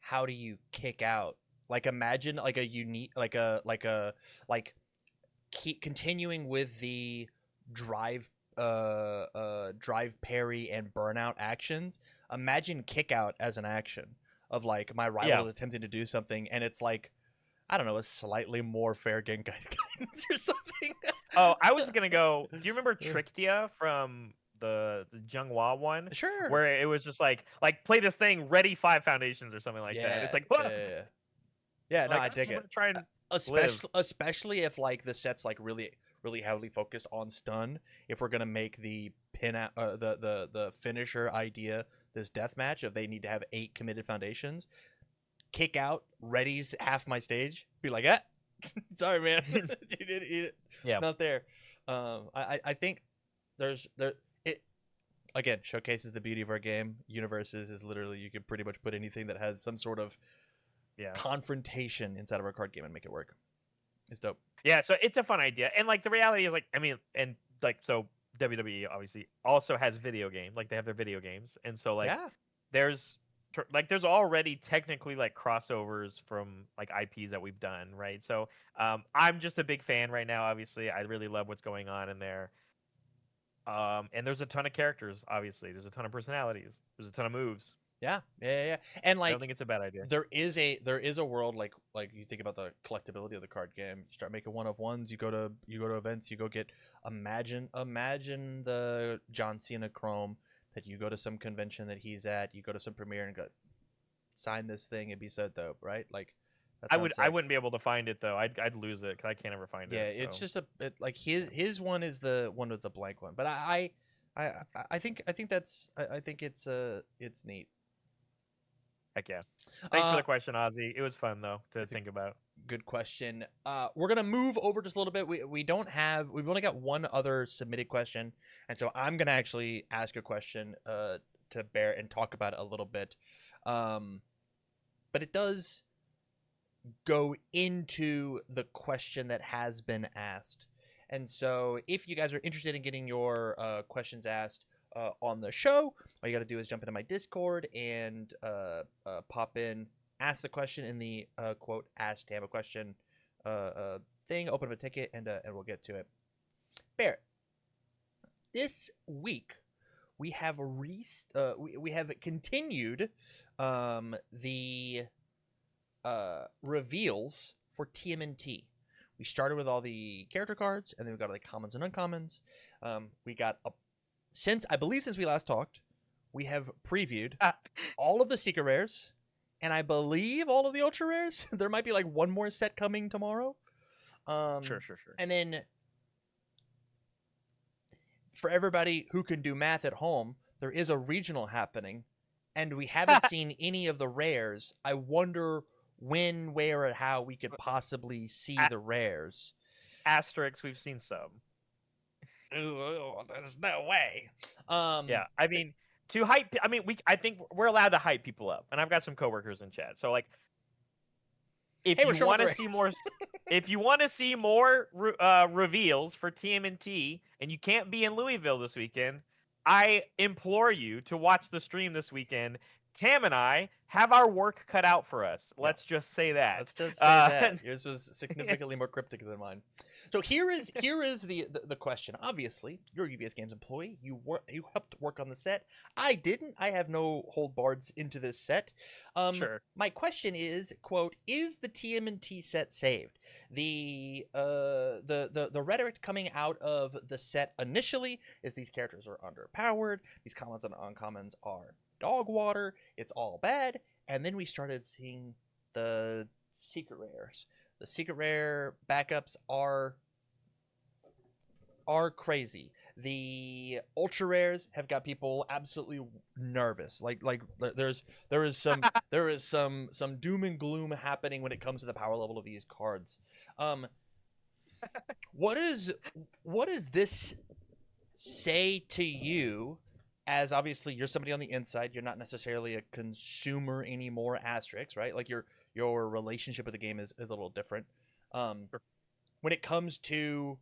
how do you kick out? Like imagine like a unique like keep continuing with the drive drive parry and burnout actions. Imagine kick out as an action of like my rival yeah. is attempting to do something and it's like I don't know, a slightly more fair game guidance or something. Oh, I was gonna go. Do you remember Tricktia from the Junghwa one, Sure. where it was just like play this thing, ready 5 foundations or something like that? It's Yeah, like, yeah, what? yeah, yeah. Yeah, no, Like I I'm dig just it. gonna try and live. Especially if like the set's like really heavily focused on stun. If we're gonna make the the finisher idea this death match, if they need to have 8 committed foundations, kick out, ready's half my stage. Be like, ah, sorry, man, you didn't eat it. Yeah. Not there. I think there it again showcases the beauty of our game. Universes is literally you can pretty much put anything that has some sort of Yeah. confrontation inside of our card game and make it work. It's dope. Yeah. So it's a fun idea, and like the reality is like, I mean, and like so WWE obviously also has video games, like they have their video games, and so like Yeah. there's there's already technically like crossovers from like IPs that we've done, right? So I'm just a big fan right now. Obviously, I really love what's going on in there. And there's a ton of characters. Obviously, there's a ton of personalities. There's a ton of moves. Yeah. Yeah. And I don't like think it's a bad idea. there is a world like you think about the collectability of the card game. You start making one of ones. You go to events. You go get imagine the John Cena Chrome that you go to some convention that he's at. You go to some premiere and go sign this thing. It'd be so dope, right? Like that sounds I sick. wouldn't be able to find it though. I'd lose it because I can't ever find Yeah, it. it's So. just like his one is the one with the blank one, but I think I think it's neat. Heck yeah. Thanks for Uh, the question, Ozzy. It was fun though to it's a think about. good question. We're gonna move over just a little bit. We've only got one other submitted question, and so I'm gonna actually ask a question to Bear and talk about it a little bit. But it does go into the question that has been asked. And so, if you guys are interested in getting your questions asked on the show, all you got to do is jump into my Discord and pop in, ask the question in the quote, ask Tam a question thing, open up a ticket, and we'll get to it. Barrett, this week we have we have continued the reveals for TMNT. We started with all the character cards, and then we got all the commons and uncommons. We got since we last talked, we have previewed all of the secret rares, and I believe all of the ultra rares. There might be like one more set coming tomorrow. Sure. And then for everybody who can do math at home, there is a regional happening, and we haven't seen any of the rares. I wonder when, where, and how we could possibly see the rares. Asterix, we've seen some. There's no way. Yeah, I mean, to hype. I mean, I think we're allowed to hype people up, and I've got some coworkers in chat. So like, if Hey, we're you showing want off to the see rares. more, if you want to see more reveals for TMNT, and you can't be in Louisville this weekend, I implore you to watch the stream this weekend. Tam and I have our work cut out for us. Let's just say that. Let's just say that yours was significantly more cryptic than mine. So here is the question. Obviously, you're a UBS Games employee. You helped work on the set. I didn't. I have no hold bards into this set. Sure. My question is, quote, is the TMNT set saved? The rhetoric coming out of the set initially is these characters are underpowered. These commons and uncommons are dog water. It's all bad. And then we started seeing the secret rares. The secret rare backups are are crazy. The ultra rares have got people absolutely nervous. There is some doom and gloom happening when it comes to the power level of these cards. Um, what is what does this say to you? As obviously you're somebody on the inside, you're not necessarily a consumer anymore. Asterisks, right? Like your relationship with the game is a little different. Um, when it comes to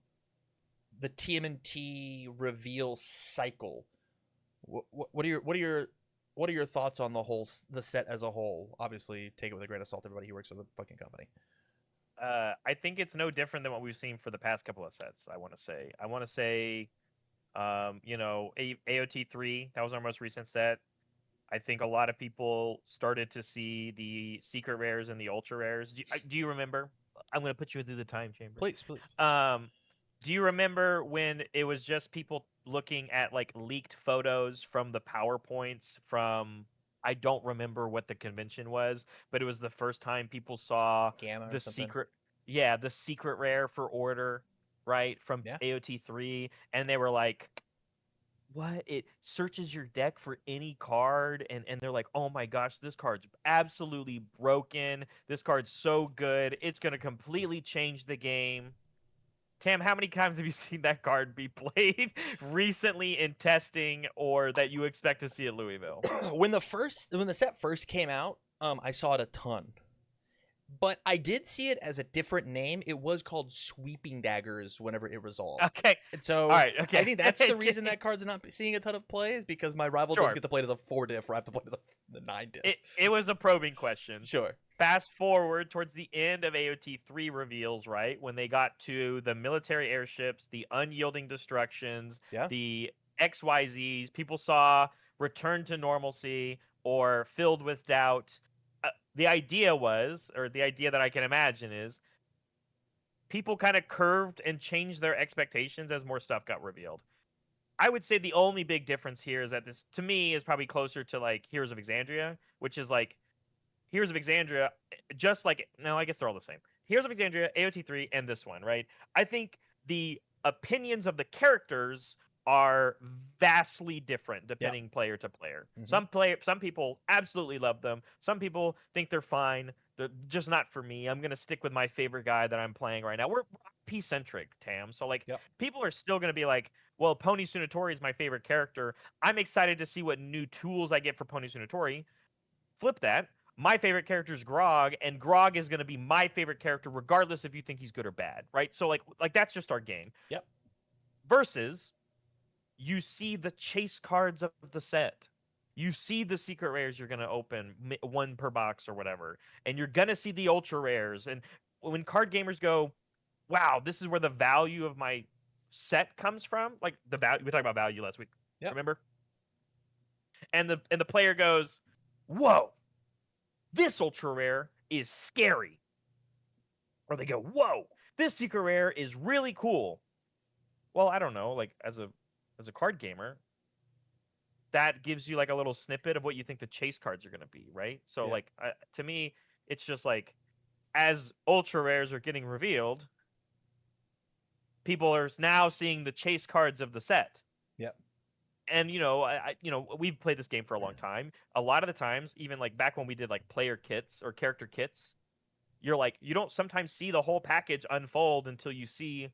the TMNT reveal cycle, what are your thoughts on the set as a whole? Obviously, take it with a grain of salt. Everybody who works for the fucking company. I think it's no different than what we've seen for the past couple of sets. I want to say, AOT 3, that was our most recent set. I think a lot of people started to see the secret rares and the ultra rares. Do you remember? I'm going to put you through the time chamber. Please, please. Do you remember when it was just people looking at like leaked photos from the PowerPoints from, I don't remember what the convention was, but it was the first time people saw Gamma or the something. the secret rare for Order, right, from Yeah. AOT 3, and they were like, what? It searches your deck for any card, and they're like, oh my gosh, this card's absolutely broken. This card's so good. It's going to completely change the game. Tam, how many times have you seen that card be played recently in testing, or that you expect to see at Louisville? when the set first came out, I saw it a ton. But I did see it as a different name. It was called Sweeping Daggers whenever it resolved. Okay. And so All right. Okay. I think that's the reason that card's not seeing a ton of play, is because my rival Sure. does get to play it as a 4 diff, or I have to play it as a 9 diff. It was a probing question. Sure. Fast forward towards the end of AOT 3 reveals, right? When they got to the military airships, the unyielding destructions, Yeah. the XYZs, people saw return to normalcy or filled with doubt. The idea was, or the idea that I can imagine is, people kind of curved and changed their expectations as more stuff got revealed. I would say the only big difference here is that this, to me, is probably closer to like Heroes of Exandria, which is like Heroes of Exandria, just like, no, I guess they're all the same. Heroes of Exandria, AOT 3, and this one, right? I think the opinions of the characters are vastly different depending player to player. Mhm. Some people absolutely love them. Some people think they're fine. They're just not for me. I'm gonna stick with my favorite guy that I'm playing right now. We're P centric, Tam. So like, Yep. people are still gonna be like, well, Pony Sunatori is my favorite character. I'm excited to see what new tools I get for Pony Sunatori. Flip that. My favorite character is Grog, and Grog is going to be my favorite character regardless if you think he's good or bad, right? So like that's just our game. Yep. Versus, you see the chase cards of the set. You see the secret rares you're going to open, one per box or whatever, and you're going to see the ultra rares. And when card gamers go, wow, this is where the value of my set comes from, like the value, we talked about value last week, Yep. remember? And the player goes, whoa, this ultra rare is scary. Or they go, whoa, this secret rare is really cool. Well, I don't know, like as a card gamer, that gives you like a little snippet of what you think the chase cards are going to be, right? So Yeah. like, to me, it's just like, as ultra rares are getting revealed, people are now seeing the chase cards of the set. Yep. And we've played this game for a long time. A lot of the times, even like back when we did like player kits or character kits, you're like, you don't sometimes see the whole package unfold until you see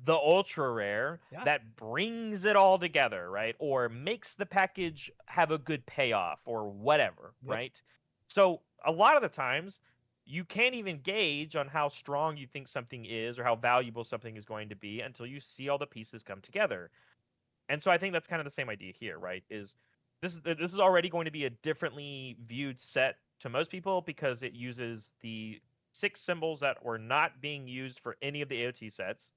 the ultra rare that brings it all together, right? Or makes the package have a good payoff or whatever, right? So a lot of the times you can't even gauge on how strong you think something is or how valuable something is going to be until you see all the pieces come together. And so I think that's kind of the same idea here, right? This is already going to be a differently viewed set to most people because it uses the 6 symbols that were not being used for any of the AOT sets,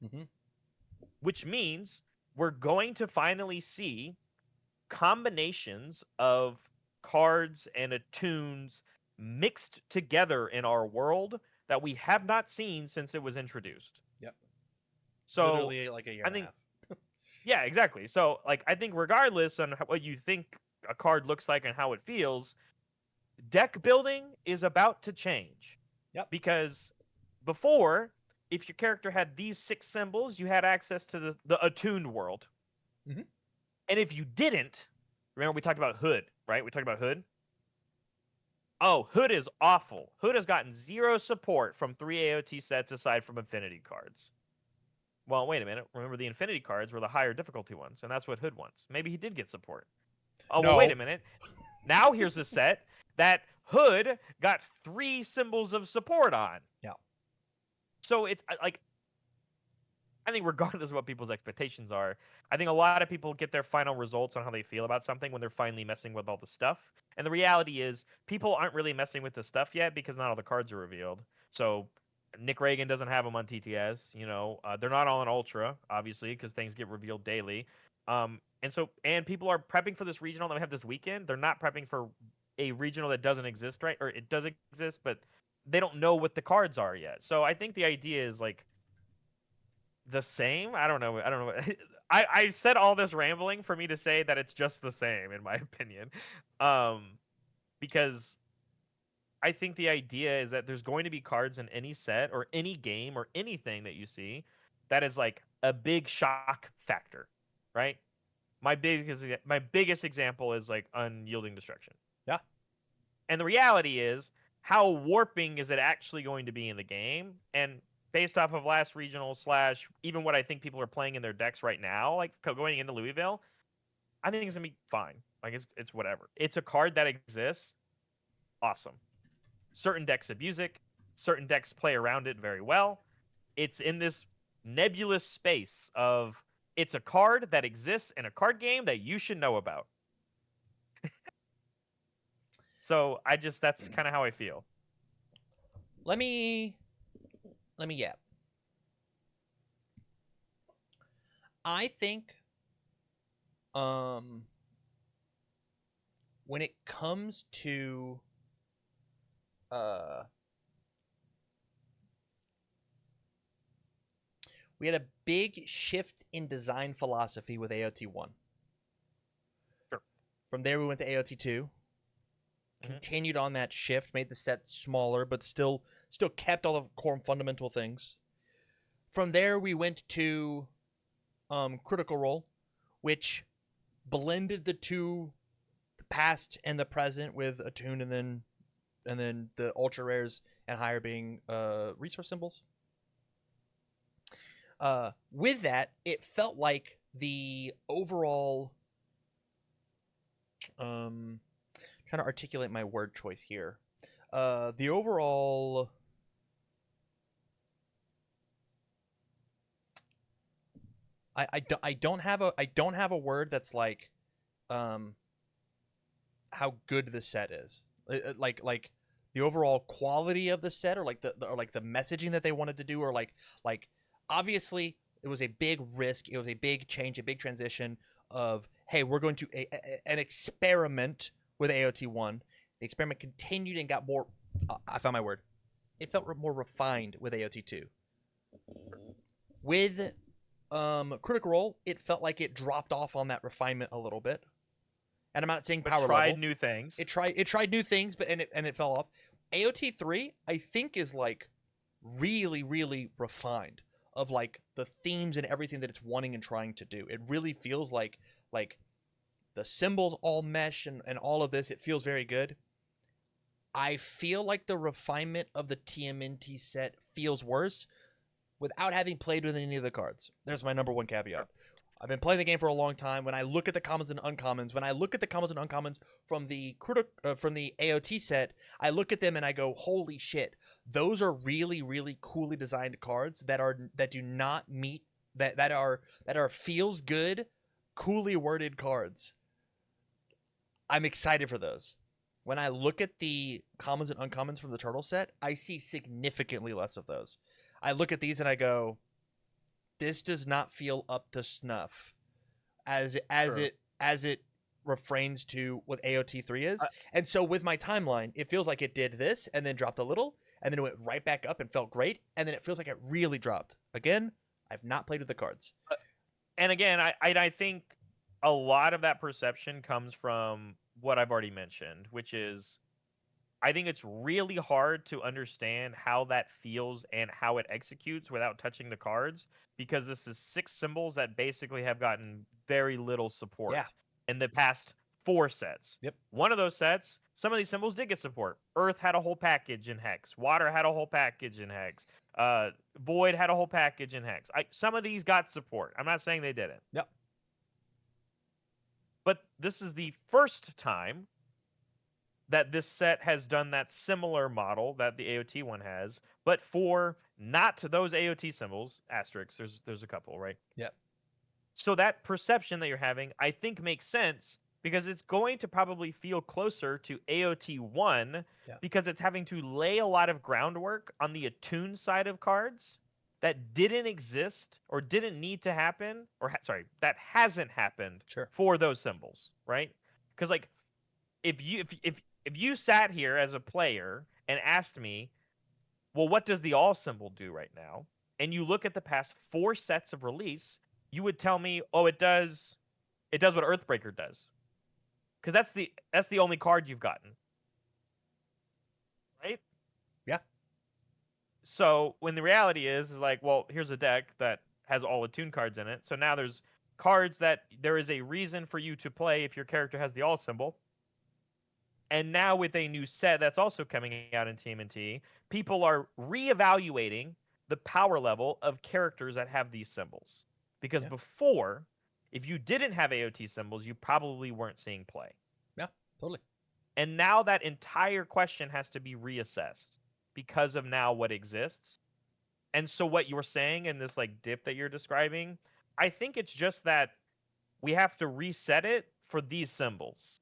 which means we're going to finally see combinations of cards and attunes mixed together in our world that we have not seen since it was introduced. Yep. So literally like a year and a half. Yeah, exactly. So like, I think regardless on what you think a card looks like and how it feels, deck building is about to change. Yep. Because before, if your character had these 6 symbols, you had access to the attuned world. Mhm. And if you didn't, remember we talked about Hood, right? We talked about Hood. Oh, Hood is awful. Hood has gotten 0 support from 3 AOT sets aside from Infinity cards. Well, wait a minute. Remember, the Infinity cards were the higher difficulty ones, and that's what Hood wants. Maybe he did get support. Oh, well, wait No. a minute. Now here's a set that Hood got 3 symbols of support on. Yeah. So it's like, I think regardless of what people's expectations are, I think a lot of people get their final results on how they feel about something when they're finally messing with all the stuff. And the reality is, people aren't really messing with the stuff yet because not all the cards are revealed. So Nick Reagan doesn't have them on TTS. They're not all in Ultra, obviously, because things get revealed daily. And people are prepping for this regional that we have this weekend. They're not prepping for a regional that doesn't exist, right? Or it does exist, but they don't know what the cards are yet. So I think the idea is like the same. I don't know. I said all this rambling for me to say that it's just the same, in my opinion, because I think the idea is that there's going to be cards in any set or any game or anything that you see that is like a big shock factor, right? My biggest example is like Unyielding Destruction. Yeah. And the reality is, how warping is it actually going to be in the game? And based off of last regional / even what I think people are playing in their decks right now, like going into Louisville, I think it's gonna be fine. Like it's whatever. It's a card that exists. Awesome. Certain decks abuse it. Certain decks play around it very well. It's in this nebulous space of it's a card that exists in a card game that you should know about. So that's kind of how I feel. Let me yap. I think when it comes to we had a big shift in design philosophy with AOT 1. Sure. From there we went to AOT 2. Continued on that shift, made the set smaller, but still kept all the core fundamental things. From there we went to Critical Role, which blended the two, the past and the present, with Attune and then the ultra rares and higher being resource symbols. With that, it felt like the overall trying to articulate my word choice here. The overall I don't have a word that's like how good the set is. Like the overall quality of the set, or like the messaging that they wanted to do, or like obviously it was a big risk, it was a big change, a big transition of, hey, we're going to an experiment with AOT 1. The experiment continued and got more I found my word. It felt more refined with AOT 2. With Critical Role, it felt like it dropped off on that refinement a little bit. And I'm not saying power level. It tried new things. It tried new things, but it fell off. AOT 3, I think, is like really, really refined of like the themes and everything that it's wanting and trying to do. It really feels like the symbols all mesh and all of this. It feels very good. I feel like the refinement of the TMNT set feels worse without having played with any of the cards. There's my number one caveat. I've been playing the game for a long time. When I look at the commons and uncommons, from the AOT set, I look at them and I go, "Holy shit! Those are really, really coolly designed cards that do not meet that are feels good, coolly worded cards." I'm excited for those. When I look at the commons and uncommons from the Turtle set, I see significantly less of those. I look at these and I go, this does not feel up to snuff as it refrains to what AOT 3 is. And so with my timeline, it feels like it did this and then dropped a little, and then it went right back up and felt great, and then it feels like it really dropped. Again, I've not played with the cards. And again, I think a lot of that perception comes from what I've already mentioned, which is I think it's really hard to understand how that feels and how it executes without touching the cards, because this is 6 symbols that basically have gotten very little Yeah. support in the past 4 sets. Yep. One of those sets, some of these symbols did get support. Earth had a whole package in Hex. Water had a whole package in Hex. Void had a whole package in Hex. Some of these got support. I'm not saying they didn't. Yep. But this is the first time that this set has done that similar model that the AOT one has, but for not those AOT symbols, asterisks, there's a couple, right? Yep. So that perception that you're having, I think, makes sense because it's going to probably feel closer to AOT 1 because it's having to lay a lot of groundwork on the attune side of cards that didn't exist or didn't need to happen, or that hasn't happened for those symbols, right? Because like if you sat here as a player and asked me, well, what does the all symbol do right now? And you look at the past 4 sets of release, you would tell me, oh, it does what Earthbreaker does. Because that's the only card you've gotten. Right? Yeah. So when the reality is like, well, here's a deck that has all attune cards in it. So now there's cards that there is a reason for you to play if your character has the all symbol. And now with a new set that's also coming out in TMNT, people are reevaluating the power level of characters that have these symbols. Because before, if you didn't have AOT symbols, you probably weren't seeing play. Yeah, totally. And now that entire question has to be reassessed because of now what exists. And so what you're saying in this like dip that you're describing, I think it's just that we have to reset it for these symbols.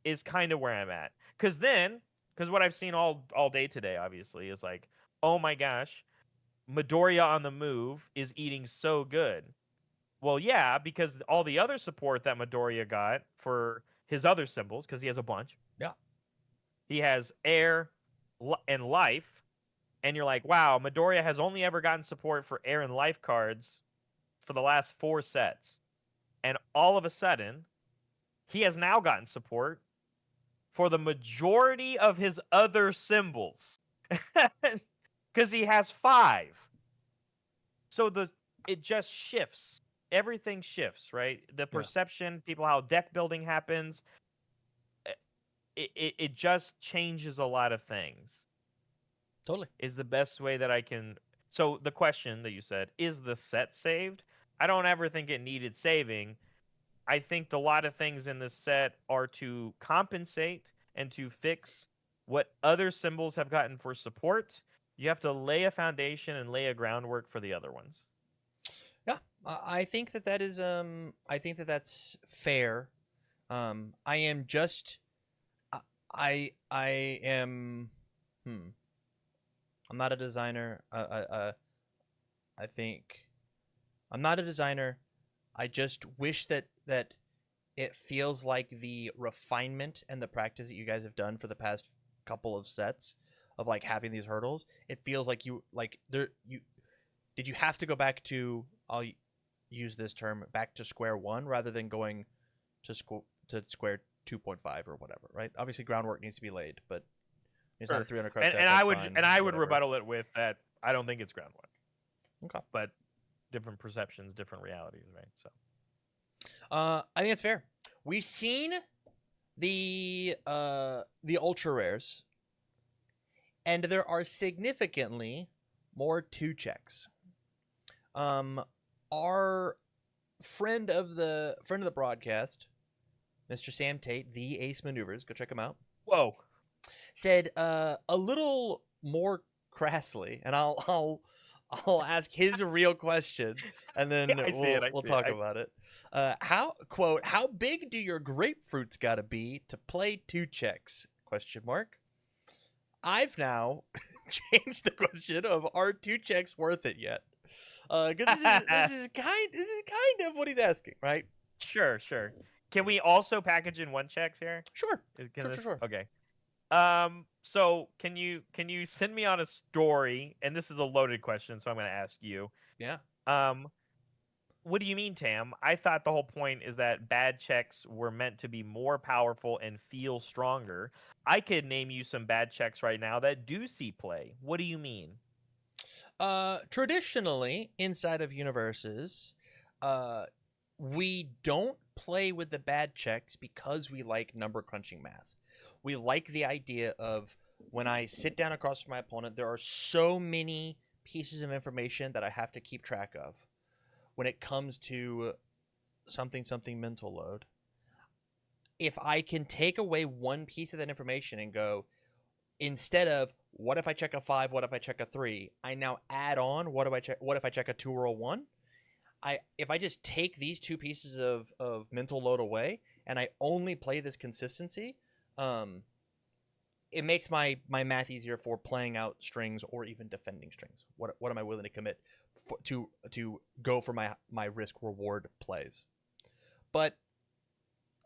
Is kind of where I'm at. Because what I've seen all day today, obviously, is like, oh my gosh, Midoriya on the move is eating so good. Well, yeah, because all the other support that Midoriya got for his other symbols, because he has a bunch. Yeah. He has air and life. And you're like, wow, Midoriya has only ever gotten support for air and life cards for the last 4 sets. And all of a sudden, he has now gotten support for the majority of his other symbols. Because he has 5. So it just shifts. Everything shifts, right? The perception, people, how deck building happens. It just changes a lot of things. Totally. Is the best way that I can. So the question that you said, is the set saved? I don't ever think it needed saving. I think a lot of things in this set are to compensate and to fix what other symbols have gotten for support. You have to lay a foundation and lay a groundwork for the other ones. Yeah, I think that is I think that that's fair. I am just I am I'm not a designer. I think I'm not a designer. I just wish that it feels like the refinement and the practice that you guys have done for the past couple of sets of like having these hurdles. It feels like you have to go back to, I'll use this term, back to square one rather than going to square 2.5 or whatever, right? Obviously groundwork needs to be laid, but it's not a 300 card set. And I would rebuttal it with that I don't think it's groundwork. Okay. But different perceptions, different realities, right? So I think it's fair. We've seen the ultra rares, and there are significantly more 2 checks. Our friend of the broadcast, Mr. Sam Tate, the Ace Maneuvers, go check him out. Whoa. Said a little more crassly, and I'll ask his real question, and then we'll talk about it. How big do your grapefruits got to be to play 2 checks? ? I've now changed the question of, are 2 checks worth it yet? Because this is kind of what he's asking, right? Sure. Can we also package in 1 checks here? Sure. Sure. Okay. So can you send me on a story? And this is a loaded question, so I'm going to ask you. Yeah. What do you mean, Tam? I thought the whole point is that bad checks were meant to be more powerful and feel stronger. I could name you some bad checks right now that do see play. What do you mean? Traditionally, inside of universes, uh, we don't play with the bad checks because we like number crunching math. We like the idea of when I sit down across from my opponent, there are so many pieces of information that I have to keep track of when it comes to something mental load. If I can take away one piece of that information and go, instead of what if I check a 5, what if I check a 3, I now add on what if I check a 2 or a 1. If I just take these two pieces of mental load away and I only play this consistency, um, it makes my math easier for playing out strings or even defending strings. What am I willing to commit to go for my risk reward plays? But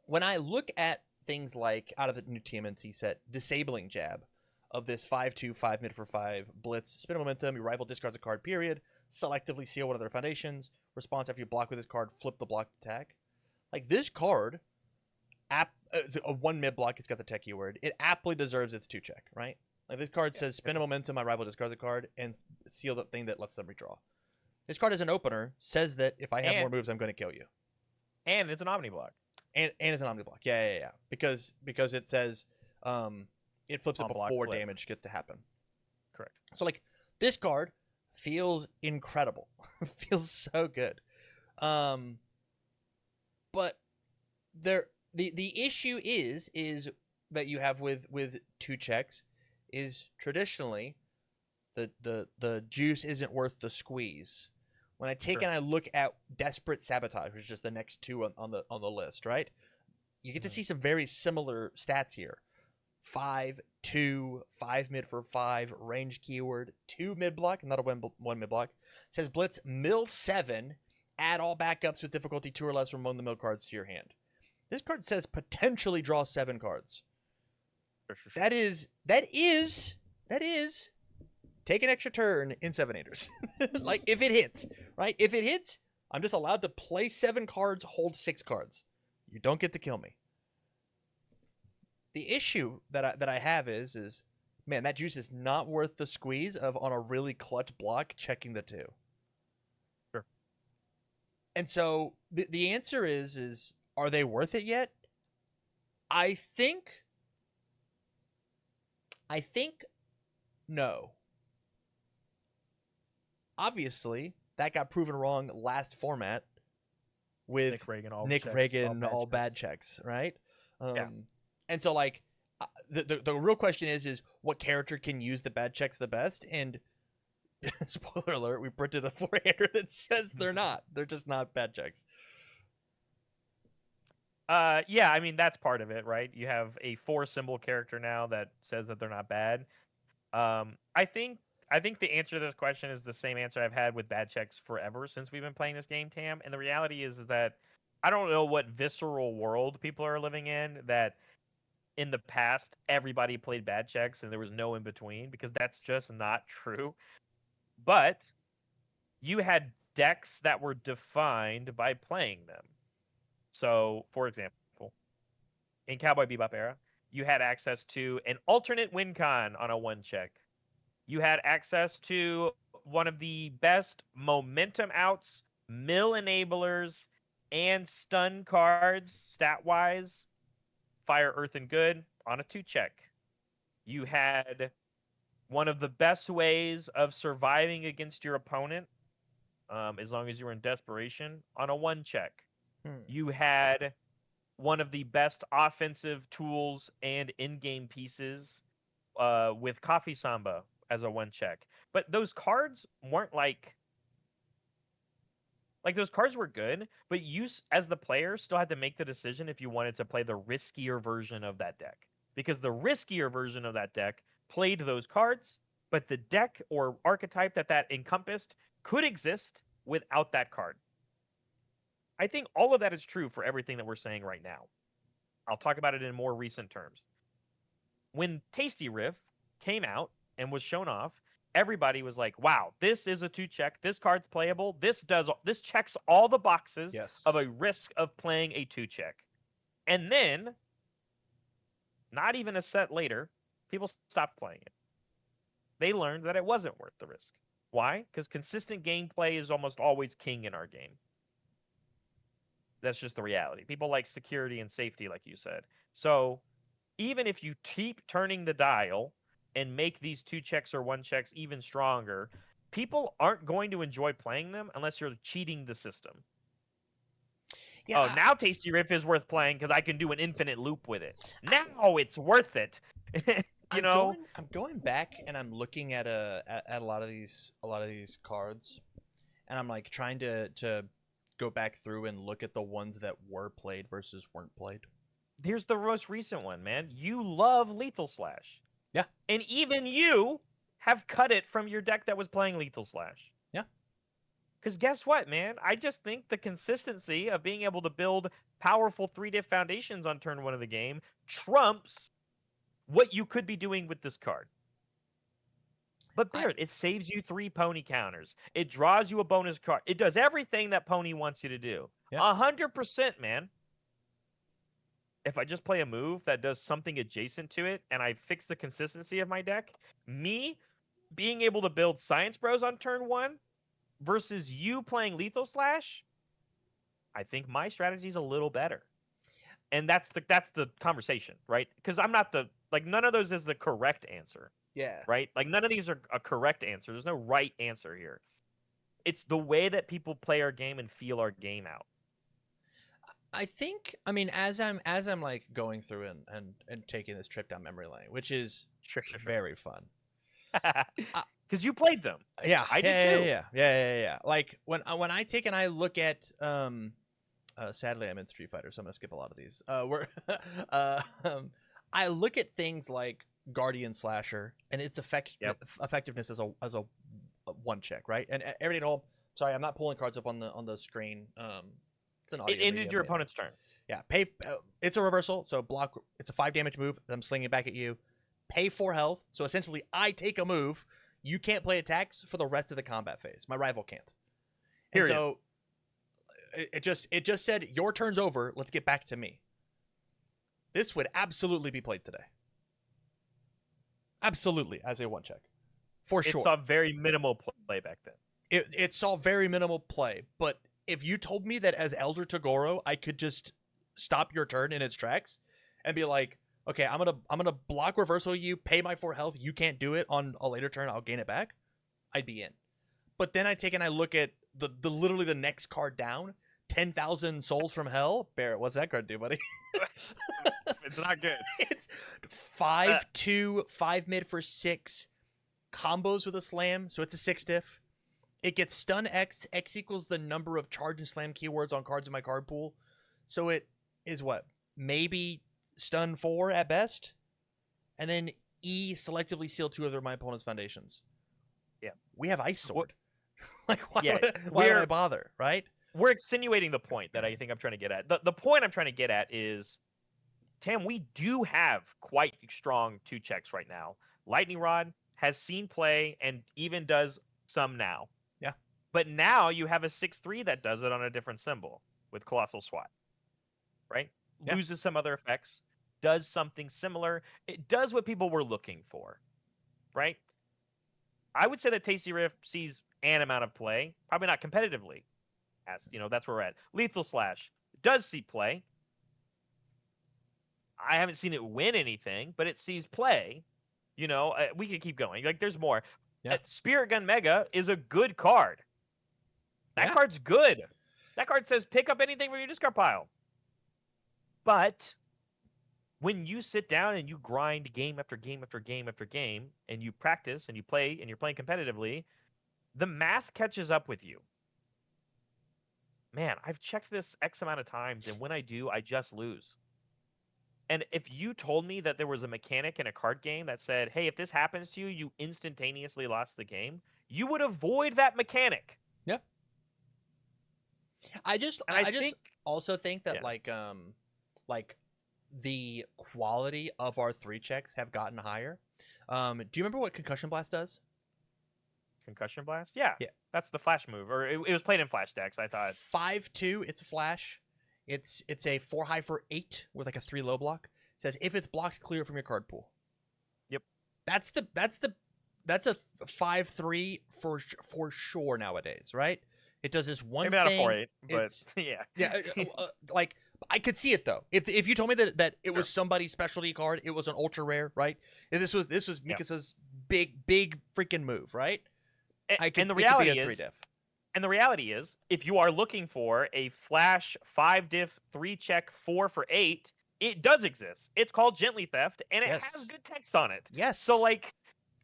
when I look at things like out of the new TMNT set, disabling jab of this 5-2, 5 mid for 5 blitz, spin of momentum, your rival discards a card, period, selectively seal one of their foundations, response after you block with this card, flip the block attack. Like this card, it's a 1 mid block, it's got the tech keyword. It aptly deserves its 2 check, right? Like this card says spin of momentum, my rival discards a card, and seal the thing that lets them redraw. This card as an opener says that if I have more moves, I'm going to kill you. And it's an omni block. And it's an omni block. Yeah. Because it says it flips it before damage gets to happen. Correct. So like this card feels incredible. Feels so good. But the issue is that you have with 2 checks is traditionally the juice isn't worth the squeeze. When I take and I look at Desperate Sabotage, which is just the next 2 on the list, right? You get to see some very similar stats here. 5, 2, 5 mid for 5, range keyword, 2 mid block, not a 1 mid block. It says Blitz, mill 7, add all backups with difficulty 2 or less from among the mill cards to your hand. This card says potentially draw 7 cards. That is take an extra turn in 7-8ers. Like, if it hits, right? If it hits, I'm just allowed to play 7 cards, hold 6 cards. You don't get to kill me. The issue that I have is, man, that juice is not worth the squeeze of, on a really clutch block, checking the 2. Sure. And so, the answer is, are they worth it yet? I think no. Obviously, that got proven wrong last format with Nick Reagan, all bad checks, right? Yeah. And so, like, the real question is what character can use the bad checks the best? And spoiler alert, we printed a 4-hander that says they're not. They're just not bad checks. Yeah, I mean, that's part of it, right? You have a 4-symbol character now that says that they're not bad. I think the answer to this question is the same answer I've had with bad checks forever since we've been playing this game, Tam. And the reality is that I don't know what visceral world people are living in that in the past everybody played bad checks and there was no in between, because that's just not true. But you had decks that were defined by playing them. So, for example, in Cowboy Bebop era, you had access to an alternate win con on a 1 check. You had access to one of the best momentum outs, mill enablers, and stun cards, stat-wise, Fire, Earth, and Good on a 2 check. You had one of the best ways of surviving against your opponent, as long as you were in desperation, on a 1 check. You had one of the best offensive tools and in-game pieces with Coffee Samba as a 1 check. But those cards weren't like those cards were good, but you as the player still had to make the decision if you wanted to play the riskier version of that deck. Because the riskier version of that deck played those cards, but the deck or archetype that encompassed could exist without that card. I think all of that is true for everything that we're saying right now. I'll talk about it in more recent terms. When Tasty Riff came out and was shown off, everybody was like, "Wow, this is a 2-check. This card's playable. This checks all the boxes of Yes. a risk of playing a 2-check." And then, not even a set later, people stopped playing it. They learned that it wasn't worth the risk. Why? Because consistent gameplay is almost always king in our game. That's just the reality. People like security and safety, like you said. So even if you keep turning the dial and make these 2-checks or 1-checks even stronger, people aren't going to enjoy playing them unless you're cheating the system. Yeah. Oh, now Tasty Riff is worth playing because I can do an infinite loop with it. Now it's worth it. You know? I'm going back and I'm looking at a lot of these cards, and I'm like trying to go back through and look at the ones that were played versus weren't played. Here's the most recent one, man. You love Lethal Slash. Yeah. And even you have cut it from your deck that was playing Lethal Slash. Yeah. Because guess what, man? I just think the consistency of being able to build powerful 3-diff foundations on turn 1 of the game trumps what you could be doing with this card. But Barrett, it saves you 3 pony counters. It draws you a bonus card. It does everything that pony wants you to do. Yeah. 100%, man. If I just play a move that does something adjacent to it and I fix the consistency of my deck, me being able to build Science Bros on turn 1 versus you playing Lethal Slash, I think my strategy is a little better. And that's the conversation, right? Because I'm not none of those is the correct answer. Yeah. Right? Like none of these are a correct answer. There's no right answer here. It's the way that people play our game and feel our game out. I think, I mean, as I'm like going through and taking this trip down memory lane, which is Sure. very fun. Because you played them. Yeah, I did too. Yeah. Like when I take and I look at sadly I'm in Street Fighter, so I'm gonna skip a lot of these. I look at things like Guardian Slasher and its effectiveness as a 1-check, right? And everybody at home, sorry, I'm not pulling cards up on the screen. It's an audio It ended medium, your opponent's turn. Yeah, it's a reversal, so block. It's a 5 damage move. I'm slinging it back at you. Pay 4 health, so essentially I take a move. You can't play attacks for the rest of the combat phase. My rival can't. And Period. so it just said your turn's over. Let's get back to me. This would absolutely be played today. Absolutely, as a 1-check, for sure. It saw very minimal play back then. It saw very minimal play, but if you told me that as Elder Togoro, I could just stop your turn in its tracks and be like, okay, I'm gonna block reversal you, pay my 4 health, you can't do it on a later turn, I'll gain it back, I'd be in. But then I take and I look at the literally the next card down, 10,000 Souls from Hell. Barrett, what's that card do, buddy? It's not good. It's 5/2, 5 mid for 6, combos with a slam, so it's a 6-diff. It gets stun X. X equals the number of charge and slam keywords on cards in my card pool. So it is what? Maybe stun 4 at best? And then E selectively seal 2 of my opponent's foundations. Yeah. We have Ice Sword. Like, why would I bother, right? We're insinuating the point that I think I'm trying to get at. The point I'm trying to get at is, Tam, we do have quite strong 2-checks right now. Lightning Rod has seen play and even does some now. Yeah. But now you have a 6/3 that does it on a different symbol with Colossal Swat. Right? Yeah. Loses some other effects, does something similar. It does what people were looking for. Right? I would say that Tasty Riff sees an amount of play, probably not competitively. As that's where we're at. Lethal Slash does see play. I haven't seen it win anything, but it sees play. We could keep going. Like, there's more. Yeah. Spirit Gun Mega is a good card. That card's good. That card says pick up anything from your discard pile. But when you sit down and you grind game after game after game after game, and you practice and you play and you're playing competitively, the math catches up with you. Man, I've checked this X amount of times, and when I do, I just lose. And if you told me that there was a mechanic in a card game that said, hey, if this happens to you, you instantaneously lost the game, you would avoid that mechanic. Yeah. I just also think that like the quality of our 3-checks have gotten higher. Do you remember what Concussion Blast does? Concussion Blast. Yeah, Yeah. that's the flash move, or it was played in flash decks. I thought 5/2. It's a flash. It's a 4 high for 8 with like a 3 low block. It says if it's blocked, clear it from your card pool. Yep. That's a 5/3 for sure nowadays, right? It does this one maybe not a thing. 4/8, but It's- yeah. Yeah, like I could see it though. If you told me that it was somebody's specialty card, it was an ultra rare, right? If this was Yeah. Mikasa's big freaking move, right? And the it reality could be a 3 is, diff. and the reality is, if you are looking for a flash 5 diff 3 check 4 for 8, it does exist. It's called Gently Theft, and it Yes. has good text on it. Yes. So like,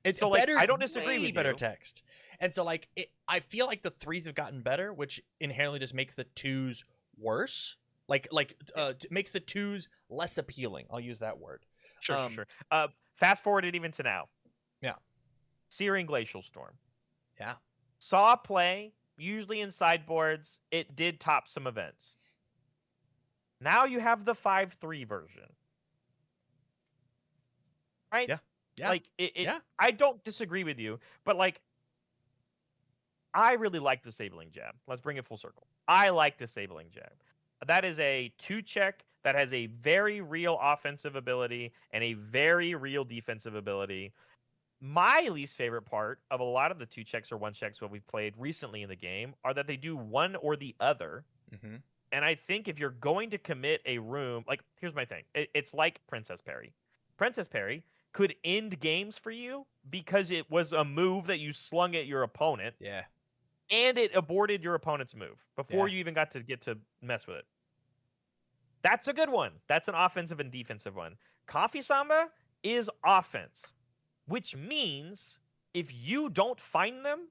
it's so, like, better. I don't disagree way with better you. text. And so like I feel like the 3s have gotten better, which inherently just makes the 2s worse. Makes the 2s less appealing. I'll use that word. Sure. Fast forward it even to now. Yeah. Searing Glacial Storm. Yeah. Saw play, usually in sideboards. It did top some events. Now you have the 5/3 version. Right? Yeah. Like, Yeah. I don't disagree with you, but like, I really like Disabling Jab. Let's bring it full circle. I like Disabling Jab. That is a 2-check that has a very real offensive ability and a very real defensive ability. My least favorite part of a lot of the 2-checks or 1-checks what we've played recently in the game are that they do one or the other. Mm-hmm. And I think if you're going to commit a room, like, here's my thing. It's like Princess Parry. Princess Parry could end games for you because it was a move that you slung at your opponent. Yeah. And it aborted your opponent's move before Yeah. you even got to mess with it. That's a good one. That's an offensive and defensive one. Coffee Samba is offense, which means if you don't find them,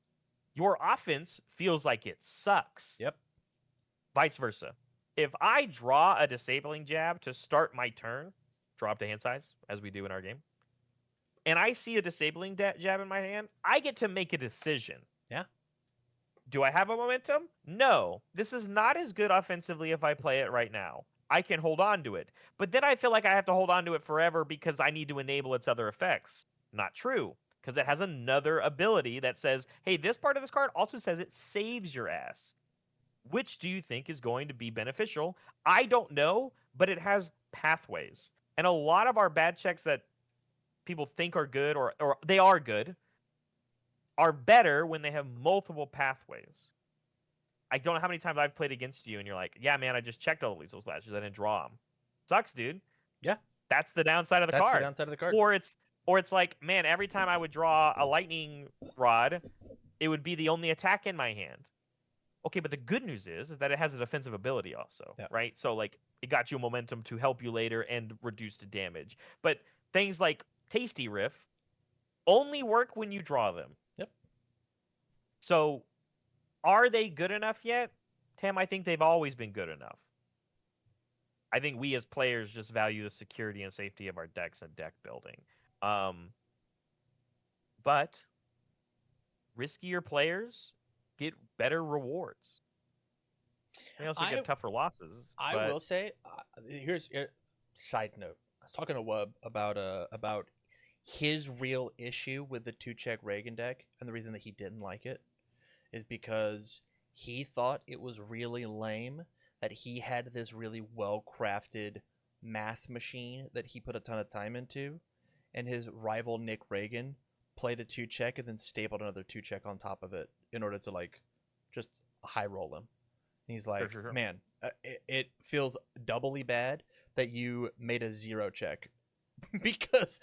your offense feels like it sucks. Yep. Vice versa. If I draw a Disabling Jab to start my turn, draw up to hand size, as we do in our game, and I see a Disabling Jab in my hand, I get to make a decision. Yeah. Do I have a momentum? No. This is not as good offensively if I play it right now. I can hold on to it. But then I feel like I have to hold on to it forever because I need to enable its other effects. Not true, because it has another ability that says, hey, this part of this card also says it saves your ass. Which do you think is going to be beneficial? I don't know, but it has pathways. And a lot of our bad checks that people think are good, or they are good, are better when they have multiple pathways. I don't know how many times I've played against you and you're like, yeah, man, I just checked all the lethal slashes. I didn't draw them. Sucks, dude. Yeah. That's the downside of the That's card. the downside of the card. Or it's like, man, every time I would draw a lightning rod, it would be the only attack in my hand. Okay, but the good news is that it has a defensive ability also, Yeah. right? So like it got you momentum to help you later and reduce the damage. But things like Tasty Riff only work when you draw them. Yep. So are they good enough yet? Tim, I think they've always been good enough. I think we as players just value the security and safety of our decks and deck building. But riskier players get better rewards. They also get tougher losses. I will say, here's a side note. I was talking to Wub about his real issue with the 2-check Reagan deck, and the reason that he didn't like it is because he thought it was really lame that he had this really well-crafted math machine that he put a ton of time into, and his rival Nick Reagan played a 2-check and then stapled another 2-check on top of it in order to like just high roll him. And he's like, Sure. man, it feels doubly bad that you made a 0-check because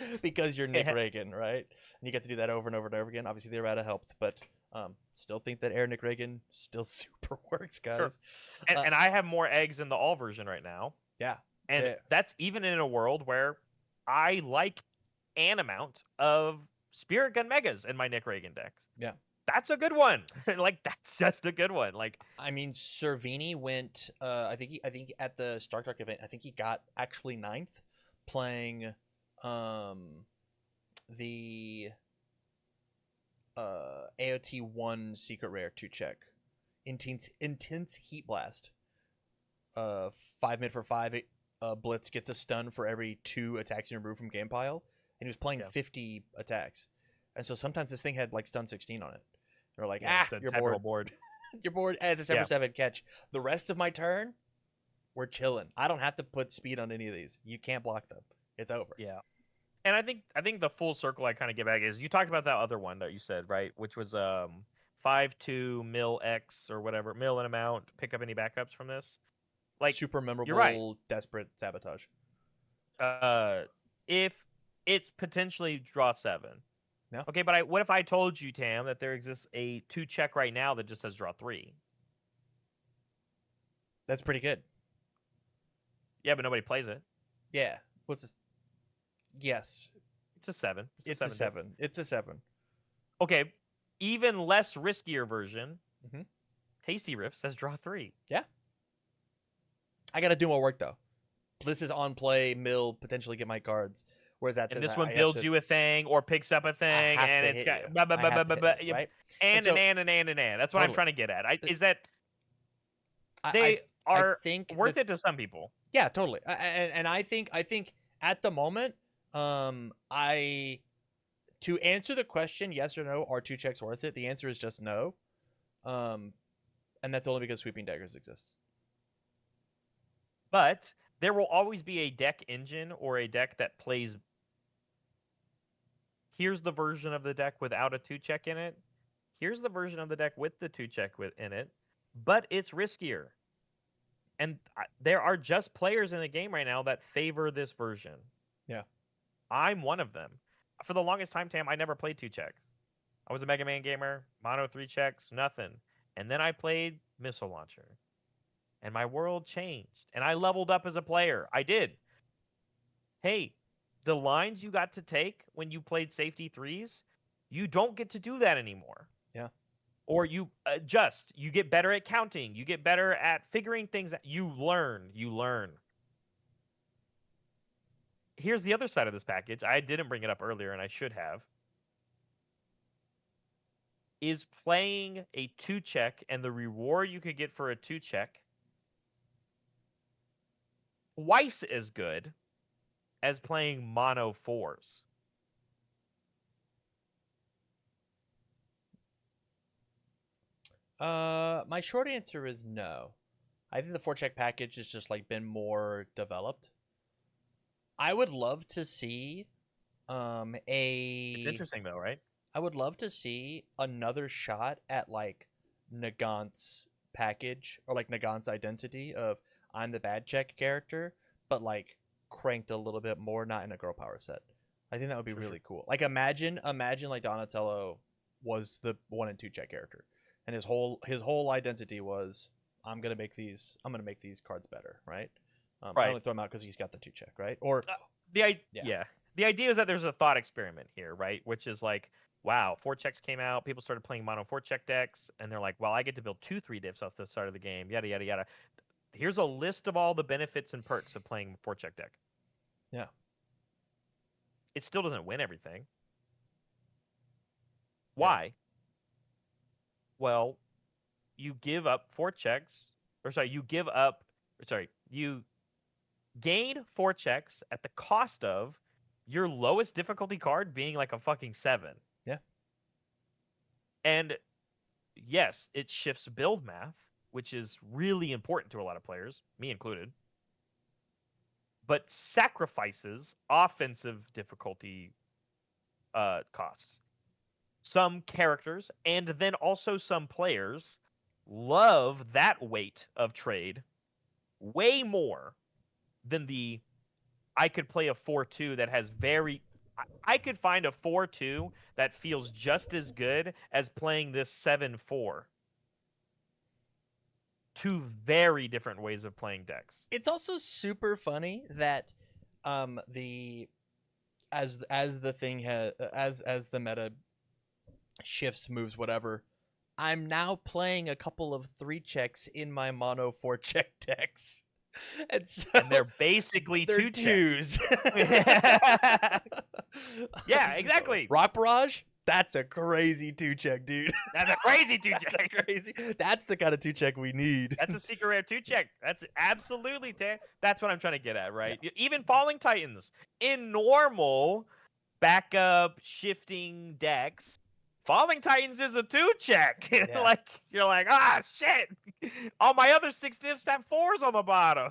you're Nick Reagan, right? And you get to do that over and over and over again. Obviously, the errata helped, but still think that Nick Reagan still super works, guys. Sure. And I have more eggs in the all version right now. Yeah. And that's even in a world where I like an amount of Spirit Gun Megas in my Nick Reagan decks. Yeah. That's a good one. Like, that's just a good one. Like, I mean, Cervini went. I think at the Stark Dark event, I think he got actually 9th playing the AOT 1 secret rare 2-check intense heat blast. 5 mid for 5. Blitz gets a stun for every 2 attacks you remove from game pile, and he was playing 50 attacks, and so sometimes this thing had like stun 16 on it. They're like, Yeah, it's a you're temporal bored. board. You're bored. As a 7 Yeah. for 7 catch. The rest of my turn, we're chilling. I don't have to put speed on any of these. You can't block them. It's over. Yeah. And I think the full circle I kind of get back is you talked about that other one that you said, right? Which was 5/2 mil X or whatever, mil an amount, pick up any backups from this. Like Super memorable, you're right. desperate sabotage. If it's potentially draw 7. No. Okay, but what if I told you, Tam, that there exists a 2 check right now that just says draw 3? That's pretty good. Yeah, but nobody plays it. Yeah. What's this? Yes. It's a 7. It's a 7. It's a 7. Okay, even less riskier version. Mhm. Tasty Riff says draw 3. I got to do more work, though. Bliss is on play, mill, potentially get my cards. Whereas that And says this I one have builds to- you a thing or picks up a I thing, have and to it's hit got you. blah, blah, I blah, have blah, to blah, hit you, blah, right? and so- and. That's what I'm Totally. trying to get at. The- Is that I- they I are think worth that- it to some people. Yeah, totally. And I think at the moment, I to answer the question yes or no, are 2 checks worth it? The answer is just no. And that's only because sweeping daggers exists. But there will always be a deck engine or a deck that plays. Here's the version of the deck without a 2 check in it. Here's the version of the deck with the 2 check in it, but it's riskier. And there are just players in the game right now that favor this version. Yeah. I'm one of them. For the longest time, Tam, I never played 2 check. I was a Mega Man gamer, mono 3 checks, nothing. And then I played Missile Launcher. And my world changed. And I leveled up as a player. I did. Hey, the lines you got to take when you played safety 3s, you don't get to do that anymore. Yeah. Or you adjust. You get better at counting. You get better at figuring things out. You learn. Here's the other side of this package. I didn't bring it up earlier, and I should have. Is playing a 2 check and the reward you could get for a 2 check twice as good as playing mono 4s? My short answer is no. I think the 4 check package has just like been more developed. I would love to see It's interesting though, right? I would love to see another shot at like Nagant's package or like Nagant's identity of I'm the bad check character, but like cranked a little bit more, not in a girl power set. I think that would be Sure, really cool. Like imagine like Donatello was the 1 and 2 check character, and his whole identity was I'm gonna make these cards better, right? I Right. only throw him out because he's got the 2 check, right? Or The Yeah. The idea is that there's a thought experiment here, right? Which is like, wow, 4 checks came out, people started playing mono 4 check decks, and they're like, well, I get to build 2 3 diffs off the start of the game, yada yada yada. Here's a list of all the benefits and perks of playing 4 check deck. Yeah. It still doesn't win everything. Why? Well, you give up 4 checks, you gain 4 checks at the cost of your lowest difficulty card being like a fucking 7. Yeah. And yes, it shifts build math, which is really important to a lot of players, me included. But sacrifices offensive difficulty costs. Some characters and then also some players love that weight of trade way more than the I could play a 4-2 that has I could find a 4-2 that feels just as good as playing this 7-4. 2 very different ways of playing decks. It's also super funny that as the thing as the meta shifts, moves, whatever, I'm now playing a couple of 3 checks in my mono 4 check decks. And they're basically they're 2 checks. 2s. Yeah, exactly. Rock Barrage, that's a crazy 2 check, dude. That's a crazy 2 That's check. crazy. That's the kind of 2 check we need. That's a secret rare 2 check. That's absolutely that's what I'm trying to get at, right? Yeah. Even Falling Titans in normal backup shifting decks Falling Titans is a 2 check. Yeah. Like you're like, ah, shit. All my other 6 diffs have 4s on the bottom.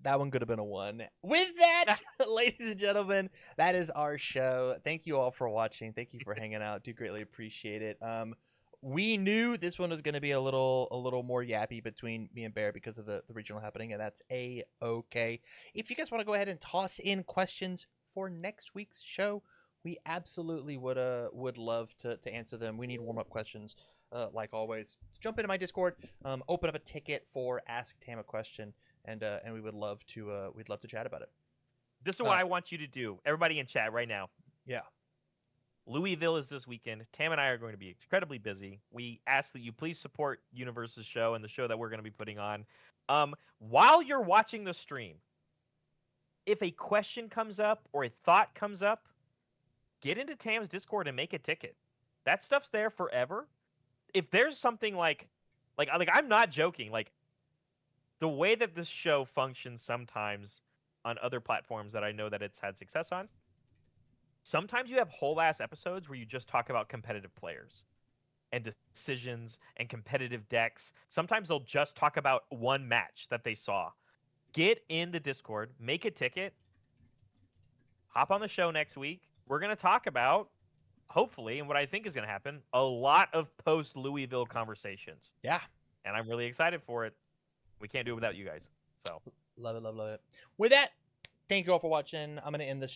That one could have been a 1. With that, ladies and gentlemen, that is our show. Thank you all for watching. Thank you for hanging out. Do greatly appreciate it. We knew this one was going to be a little more yappy between me and Bear because of the regional happening, and that's a-okay. If you guys want to go ahead and toss in questions for next week's show, we absolutely would love to answer them. We need warm-up questions, like always. Jump into my Discord, open up a ticket for Ask Tam a Question, and we would love to we'd love to chat about it. This is what I want you to do. Everybody in chat right now. Yeah. Louisville is this weekend. Tam and I are going to be incredibly busy. We ask that you please support Universe's show and the show that we're going to be putting on. While you're watching the stream, if a question comes up or a thought comes up, get into Tam's Discord and make a ticket. That stuff's there forever. If there's something like I'm not joking, like the way that this show functions sometimes on other platforms that I know that it's had success on, sometimes you have whole ass episodes where you just talk about competitive players and decisions and competitive decks. Sometimes they'll just talk about one match that they saw. Get in the Discord, make a ticket, hop on the show next week. We're going to talk about, hopefully, and what I think is going to happen, a lot of post-Louisville conversations. Yeah. And I'm really excited for it. We can't do it without you guys. So love it. With that, thank you all for watching. I'm going to end this